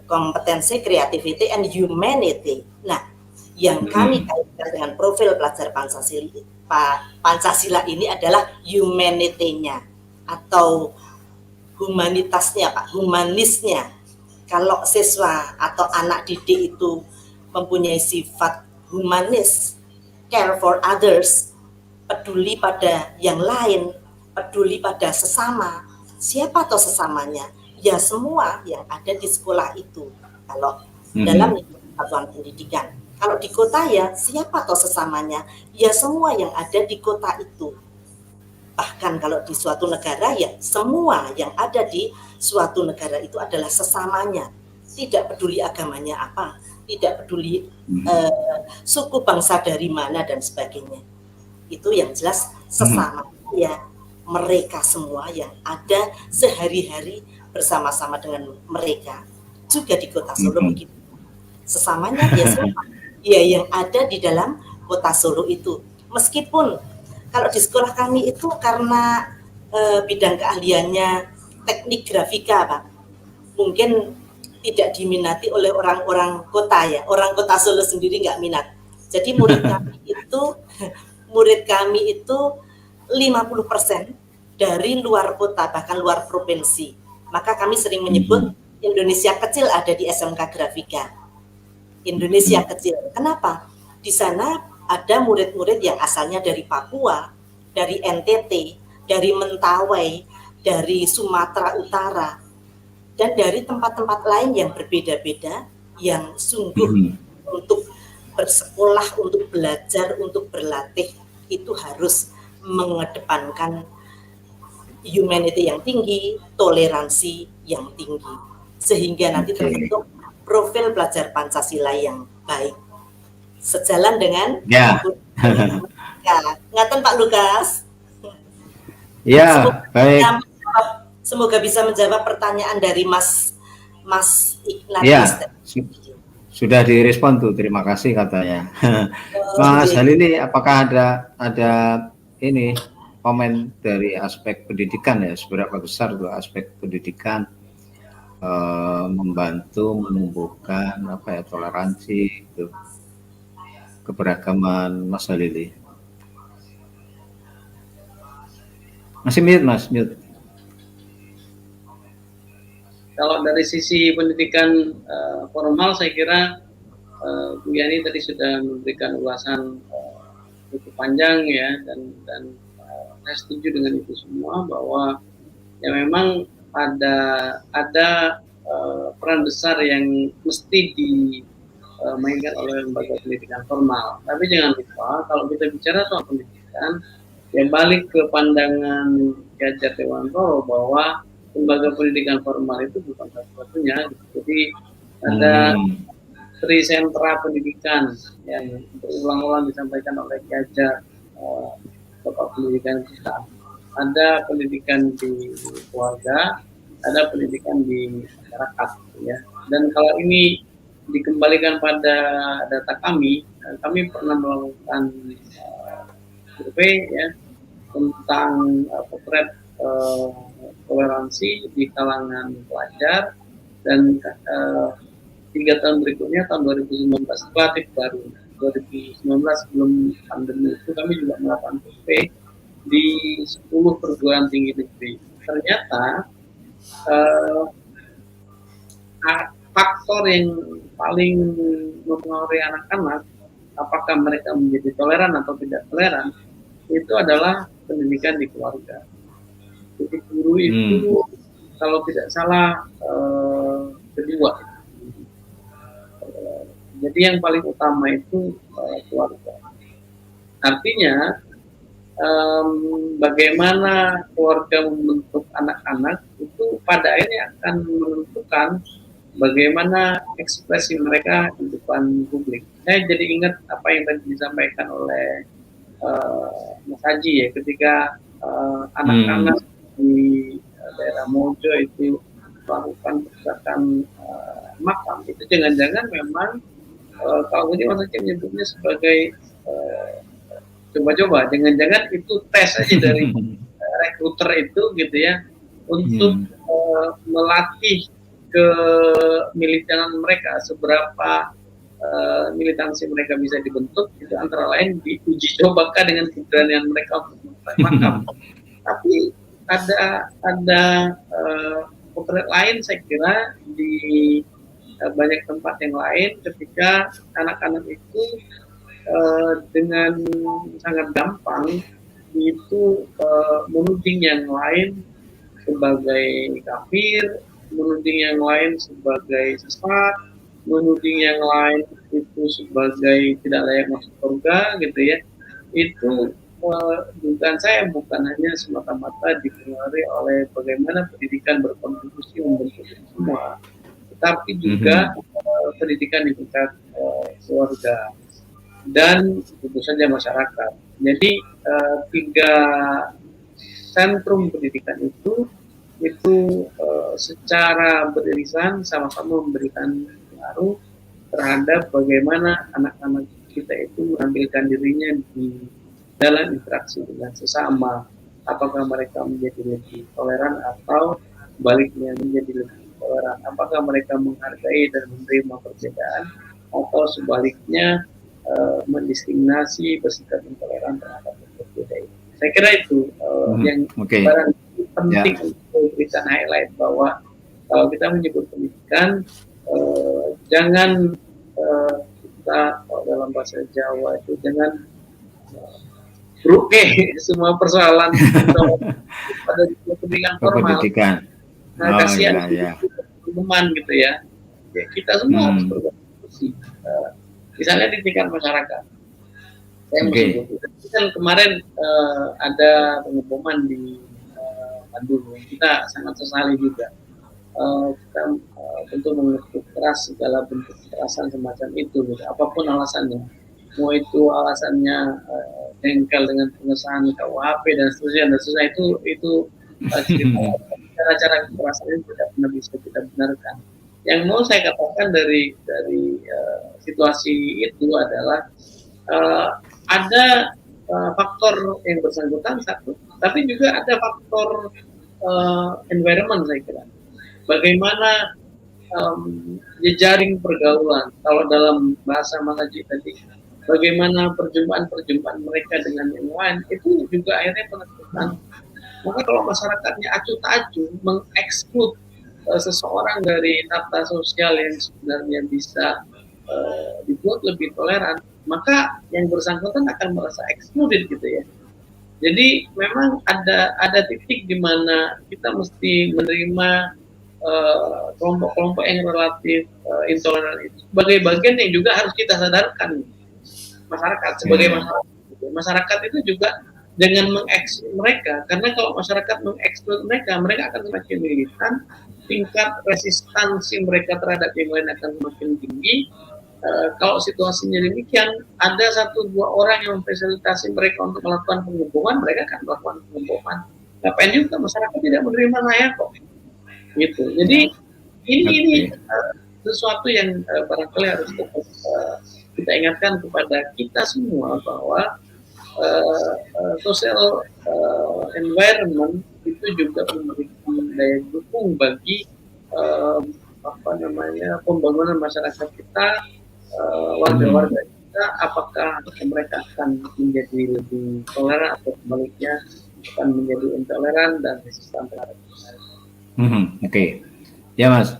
kompetensi, creativity, and humanity. Nah, yang kami kaitkan dengan profil pelajar Pancasila ini adalah humanity-nya atau humanitasnya Pak, humanisnya. Kalau siswa atau anak didik itu mempunyai sifat humanis, care for others, peduli pada yang lain, peduli pada sesama, siapa atau sesamanya? Ya semua yang ada di sekolah itu. Kalau dalam satuan pendidikan, kalau di kota ya siapa atau sesamanya? Ya semua yang ada di kota itu. Bahkan kalau di suatu negara ya semua yang ada di suatu negara itu adalah sesamanya. Tidak peduli agamanya apa, tidak peduli suku bangsa dari mana dan sebagainya. Itu yang jelas sesama ya, mereka semua yang ada sehari-hari bersama-sama dengan mereka juga di kota Solo begitu. Sesamanya ya siapa? Ya yang ada di dalam kota Solo itu. Meskipun kalau di sekolah kami itu karena bidang keahliannya teknik grafika Pak, mungkin tidak diminati oleh orang-orang kota ya. Orang kota Solo sendiri nggak minat. Jadi murid kami itu 50% dari luar kota, bahkan luar provinsi. Maka kami sering menyebut Indonesia kecil ada di SMK Grafika. Indonesia kecil. Kenapa? Di sana ada murid-murid yang asalnya dari Papua, dari NTT, dari Mentawai, dari Sumatera Utara, dan dari tempat-tempat lain yang berbeda-beda, yang sungguh untuk bersekolah, untuk belajar, untuk berlatih, itu harus mengedepankan humanity yang tinggi, toleransi yang tinggi, sehingga nanti terbentuk profil pelajar Pancasila yang baik, sejalan dengan ngaten Pak Lukas.
Baik.
Semoga bisa menjawab pertanyaan dari Mas Ignatius.
Sudah direspon tuh, terima kasih katanya. Mas Halili, apakah ada ini komen dari aspek pendidikan ya, seberapa besar tuh aspek pendidikan membantu menumbuhkan toleransi itu, keberagaman, Mas Halili? Masih mute Mas, mute.
Kalau dari sisi pendidikan formal, saya kira Bu Yani tadi sudah memberikan ulasan cukup panjang ya, dan saya setuju dengan itu semua, bahwa ya memang ada peran besar yang mesti mainkan oleh lembaga pendidikan formal. Tapi jangan lupa kalau kita bicara soal pendidikan, ya balik ke pandangan Ki Hajar Dewantoro bahwa lembaga pendidikan formal itu bukan satu-satunya. Jadi ada trisentra pendidikan yang berulang-ulang disampaikan oleh Ki Hajar, Bapak pendidikan kita. Ada pendidikan di keluarga, ada pendidikan di masyarakat, ya. Dan kalau ini dikembalikan pada data kami pernah melakukan survei ya tentang potret toleransi di kalangan pelajar, dan 3 tahun berikutnya tahun 2019 relatif baru 2019 sebelum pandemi itu kami juga melakukan survei di 10 perguruan tinggi negeri. Ternyata faktor yang paling mempengaruhi anak-anak apakah mereka menjadi toleran atau tidak toleran itu adalah pendidikan di keluarga. Jadi guru itu kalau tidak salah kedua. Jadi yang paling utama itu keluarga. Artinya bagaimana keluarga membentuk anak-anak itu pada akhirnya akan menentukan bagaimana ekspresi mereka di depan publik. Saya jadi ingat apa yang tadi disampaikan oleh Mas Haji ya, ketika anak-anak di daerah Mojo itu melakukan perusakan makam, itu jangan-jangan memang kalau ini Mas Haji menyebutnya sebagai coba-coba, jangan-jangan itu tes aja dari rekruter itu gitu ya, untuk melatih kemilitanan mereka, seberapa militansi mereka bisa dibentuk, itu antara lain diuji cobakan dengan keberanian mereka untuk memulai makam. Tapi ada potret lain saya kira di banyak tempat yang lain ketika anak-anak itu dengan sangat gampang itu menuding yang lain sebagai kafir, menuding yang lain sebagai sesat, menuding yang lain itu sebagai tidak layak masuk surga gitu ya. Itu dugaan saya bukan hanya semata-mata dipengaruhi oleh bagaimana pendidikan berkontribusi membentuk semua, tetapi juga pendidikan di tingkat keluarga dan tentu saja masyarakat. Jadi 3 sentrum pendidikan itu secara beririsan sama-sama memberikan pengaruh terhadap bagaimana anak-anak kita itu menampilkan dirinya di dalam interaksi dengan sesama. Apakah mereka menjadi lebih toleran atau baliknya menjadi lebih toleran? Apakah mereka menghargai dan menerima perbedaan atau sebaliknya mendiskriminasi, bersikap intoleran terhadap berbeda itu? Saya kira itu yang penting untuk memberikan highlight bahwa kalau kita menyebut pendidikan, jangan kita dalam bahasa Jawa itu jangan beruke semua persoalan pada pendidikan formal. Nah, kasihan teman gitu ya. Kita semua harus berkontribusi. Misalnya di tingkat masyarakat. Saya kan kemarin ada pengeboman di Bandung. Kita sangat sesali juga. Kita tentu mengutuk keras segala bentuk kekerasan semacam itu, gitu. Apapun alasannya, mau itu alasannya jengkel dengan pengesahan KUHP dan seterusnya itu cara-cara kekerasan itu tidak pernah bisa kita benarkan. Yang mau saya katakan dari situasi itu adalah ada faktor yang bersangkutan satu, tapi juga ada faktor environment saya kira. Bagaimana jejaring pergaulan, kalau dalam bahasa Mas Haji tadi, bagaimana perjumpaan mereka dengan yang lain, itu juga akhirnya menentukan. Maka kalau masyarakatnya acuh tak acuh mengeksklud seseorang dari tata sosial yang sebenarnya bisa dibuat lebih toleran, maka yang bersangkutan akan merasa excluded gitu ya. Jadi memang ada titik di mana kita mesti menerima kelompok-kelompok yang relatif intoleran itu sebagai bagian yang juga harus kita sadarkan masyarakat sebagai masyarakat. Masyarakat itu juga dengan mengeksploit mereka, karena kalau masyarakat mengeksploit mereka, mereka akan semakin militan, tingkat resistansi mereka terhadap yang lain akan semakin tinggi. Kalau situasinya demikian, ada 1-2 orang yang memfasilitasi mereka untuk melakukan pengeboman, mereka akan melakukan pengeboman. Ngapain juga masyarakat tidak menerima saya kok, gitu. Jadi ini sesuatu yang barangkali harus kita ingatkan kepada kita semua bahwa social environment itu juga memberikan daya dukung bagi pembangunan masyarakat kita, warga-warga kita, apakah mereka akan menjadi lebih toleran atau sebaliknya akan menjadi intoleran dan resisten terhadap
Oke. Ya Mas.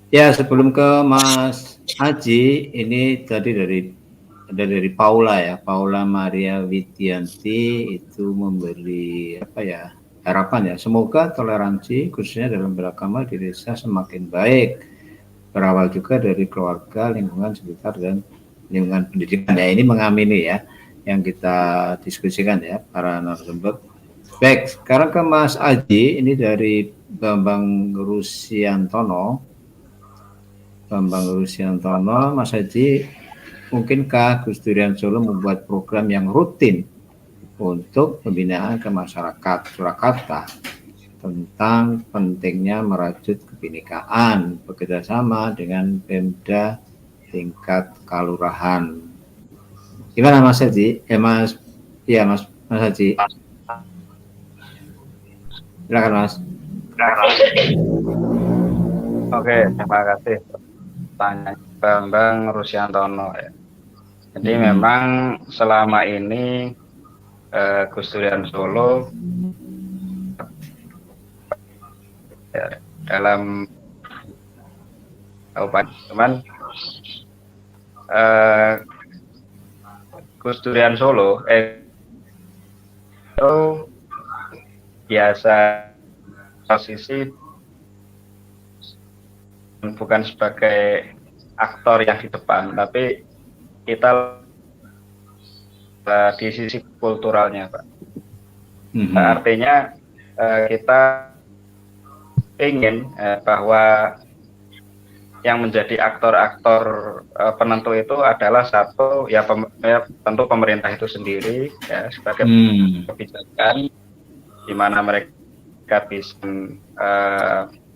Ya, sebelum ke Mas Haji, ini tadi dari Paula ya, Paula Maria Widianti itu memberi harapan ya, semoga toleransi khususnya dalam beragama di desa semakin baik, berawal juga dari keluarga, lingkungan sekitar dan lingkungan pendidikan. Ya, ini mengamini ya yang kita diskusikan ya para narasumber. Baik, sekarang ke Mas Haji, ini dari Bambang Rusiantono. Mas Haji, mungkinkah Gus Durian Solo membuat program yang rutin untuk pembinaan ke masyarakat Surakarta tentang pentingnya merajut kebinekaan bekerjasama dengan Pemda tingkat kelurahan? Gimana Mas Haji? Mas Haji. Silakan Mas.
Oke, terima kasih. Tanya Bambang Rusiantono ya. Jadi memang selama ini Gus Durian Solo ya, dalam teman Gus Durian Solo itu biasa posisi bukan sebagai aktor yang di depan, tapi kita di sisi kulturalnya, Pak. Artinya kita ingin bahwa yang menjadi aktor-aktor penentu itu adalah satu ya tentu pemerintah itu sendiri ya sebagai kebijakan di mana mereka bisa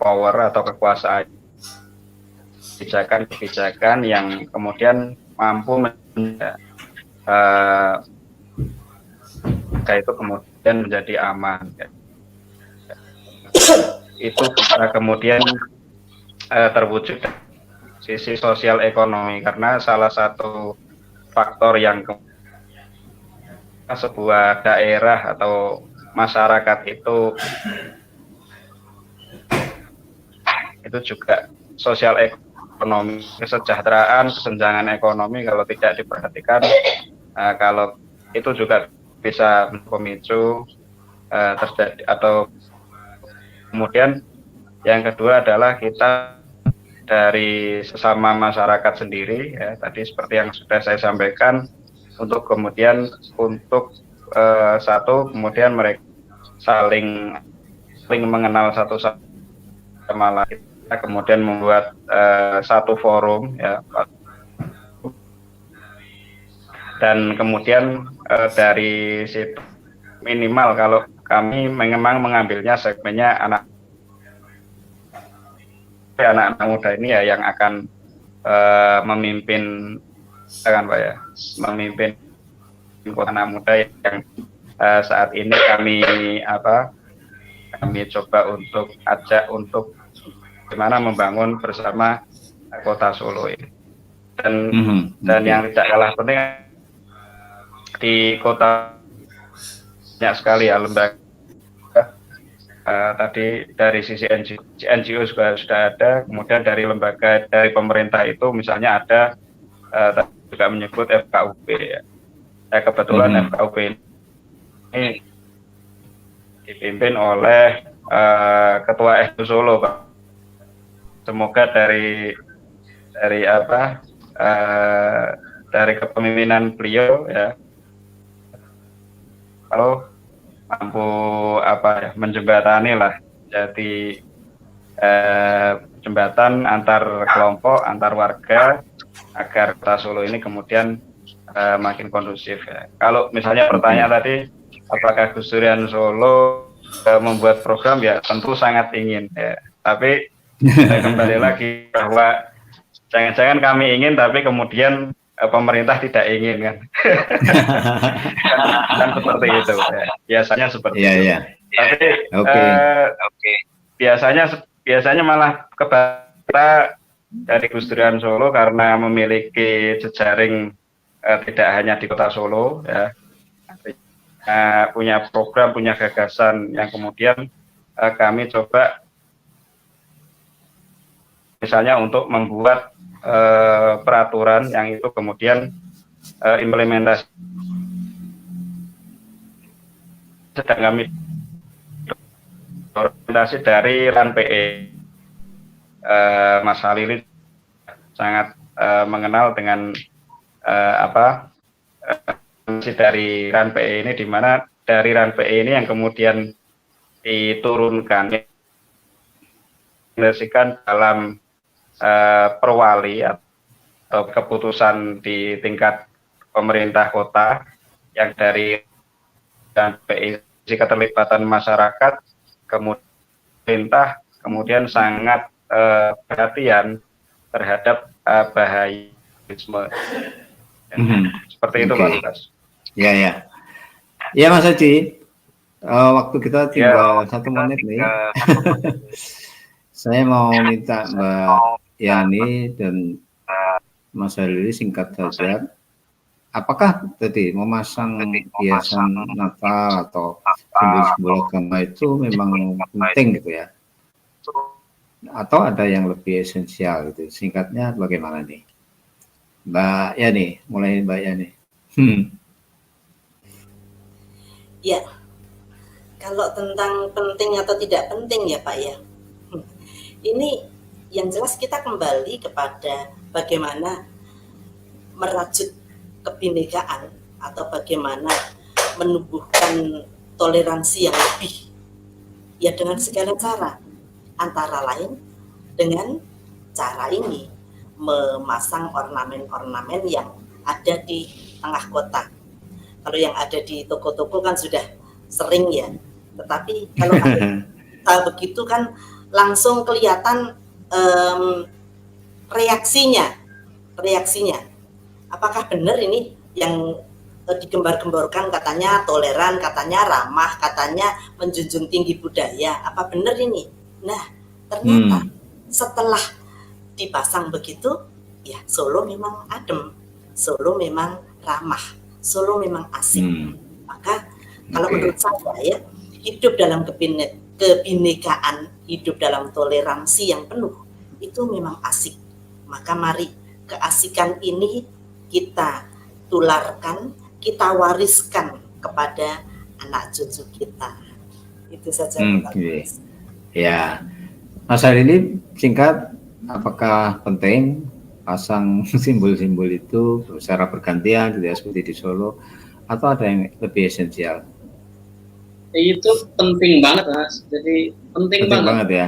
power atau kekuasaan kebijakan yang kemudian mampu itu kemudian menjadi aman. Itu kemudian terwujud sisi sosial ekonomi, karena salah satu faktor yang sebuah daerah atau masyarakat itu juga sosial ekonomi, kesejahteraan, kesenjangan ekonomi kalau tidak diperhatikan, kalau itu juga bisa memicu terjadi. Atau kemudian yang kedua adalah kita dari sesama masyarakat sendiri ya, tadi seperti yang sudah saya sampaikan, untuk kemudian satu kemudian mereka saling mengenal satu sama lain. Kita kemudian membuat satu forum ya, dan kemudian dari situ minimal kalau kami memang mengambilnya segmennya anak-anak muda ini ya yang akan memimpin kota anak muda yang saat ini kami coba untuk ajak untuk bagaimana membangun bersama Kota Solo ini. Dan yang tidak kalah penting di kota banyak sekali ya lembaga. Tadi dari sisi NGO juga sudah ada, kemudian dari lembaga dari pemerintah itu misalnya ada juga menyebut FKUP ya. Kebetulan FKUP ini dipimpin oleh Ketua FKUP Solo, Pak. semoga dari dari kepemimpinan beliau ya, kalau mampu menjembatani lah, jadi jembatan antar kelompok, antar warga, agar Kota Solo ini kemudian makin kondusif ya. Kalau misalnya pertanyaan tadi, apakah Gus Durian Solo membuat program, ya tentu sangat ingin ya. Tapi kembali lagi bahwa jangan-jangan kami ingin tapi kemudian pemerintah tidak ingin kan. kan seperti itu ya. Biasanya seperti itu. Tapi biasanya malah kita dari Gus Durian Solo karena memiliki jejaring tidak hanya di Kota Solo ya, punya program, punya gagasan yang kemudian kami coba misalnya untuk membuat peraturan yang itu kemudian implementasi sedang kami implementasi dari RAN PE. Mas Halil sangat mengenal dengan dari RAN PE ini, di mana dari RAN PE ini yang kemudian diturunkan dalam perwali atau keputusan di tingkat pemerintah kota yang dari RAN PE keterlibatan masyarakat, kemudian pemerintah kemudian sangat perhatian terhadap bahaya seperti itu Pak Lukas. Ya Mas Haji, waktu kita tinggal 1 menit nih. Saya mau minta Mbak Yani dan Mas Halil singkat saja. Apakah tadi memasang hiasan Natal atau simbol-simbol agama itu memang penting gitu ya? Atau ada yang lebih esensial gitu? Singkatnya bagaimana nih? Mbak Yani, mulai Mbak Yani.
Ya, kalau tentang penting atau tidak penting ya Pak ya, ini yang jelas kita kembali kepada bagaimana merajut kebinekaan atau bagaimana menumbuhkan toleransi yang lebih, ya dengan segala cara, antara lain dengan cara ini, memasang ornamen-ornamen yang ada di tengah kota. Kalau yang ada di toko-toko kan sudah sering ya, tetapi kalau begitu kan langsung kelihatan reaksinya. Apakah benar ini yang digembar-gemborkan katanya toleran, katanya ramah, katanya menjunjung tinggi budaya, apa benar ini? Nah, ternyata setelah dipasang begitu, ya Solo memang adem, Solo memang ramah, Solo memang asik. Maka kalau menurut saya ya, hidup dalam kebinekaan, hidup dalam toleransi yang penuh, itu memang asik. Maka mari keasikan ini kita tularkan, kita wariskan kepada anak cucu kita. Itu saja.
Ya, Mas Halil, singkat, apakah penting pasang simbol-simbol itu secara bergantian tidak seperti di Solo, atau ada yang lebih esensial?
Itu penting banget Mas, jadi penting banget
ya.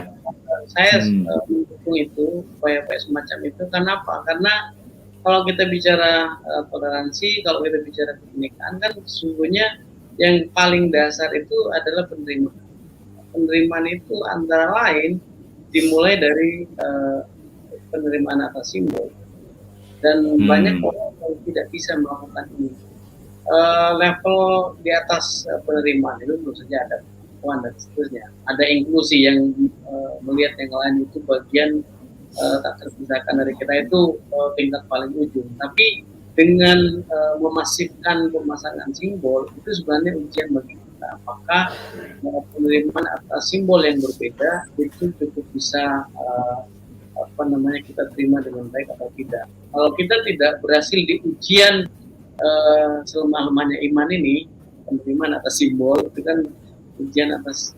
Saya mendukung itu, upaya-upaya semacam itu. Kenapa? Karena kalau kita bicara toleransi, kalau kita bicara kebinekaan, kan sesungguhnya yang paling dasar itu adalah penerimaan. Penerimaan itu antara lain dimulai dari penerimaan atas simbol, dan banyak orang yang tidak bisa melakukan ini. Level di atas penerimaan itu tentu saja ada pengetahuan dan seterusnya, ada inklusi yang melihat yang lain itu bagian tak terpisahkan dari kita, itu tingkat paling ujung. Tapi dengan memasifkan pemasangan simbol itu sebenarnya ujian bagi kita, apakah penerimaan atas simbol yang berbeda itu cukup bisa kita terima dengan baik atau tidak. Kalau kita tidak berhasil di ujian selemah-lemahnya iman ini, penerimaan atas simbol itu kan ujian atas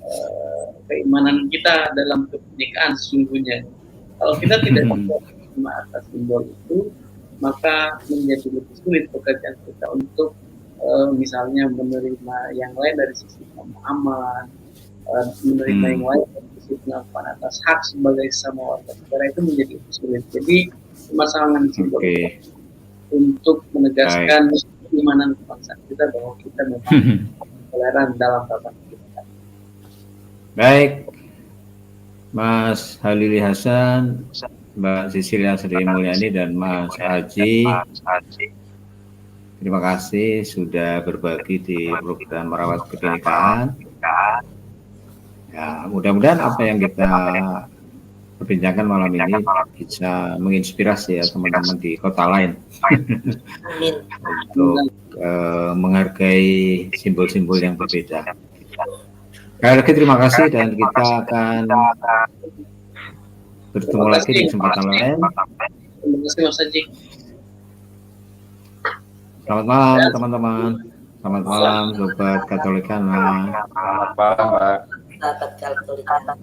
keimanan kita dalam kebinekaan sesungguhnya. Kalau kita tidak menerima atas simbol itu, maka menjadi lebih sulit pekerjaan kita untuk misalnya menerima yang lain dari sisi pemahaman, menerima yang lain dari sisi pengakuan atas hak sebagai sesama warga negara, itu menjadi lebih sulit. Jadi permasalahan simbol untuk menegaskan keimanan kebangsaan kita bahwa kita memang toleran dalam tata kita.
Baik, Mas Halili Hasan, Mbak Sisilia Sri Mulyani, dan Mas Haji. Terima kasih sudah berbagi di program Merawat Kebinekaan. Ya, mudah-mudahan apa yang kita perbincangkan malam ini bisa menginspirasi ya teman-teman di kota lain untuk menghargai simbol-simbol yang berbeda. Sekali lagi terima kasih, dan kita akan bertemu lagi di kesempatan lain.
Terima kasih Mas Haji.
Selamat malam teman-teman. Selamat malam Sobat Katolikana.
Selamat malam, Mbak.
Sahabat Katolikana.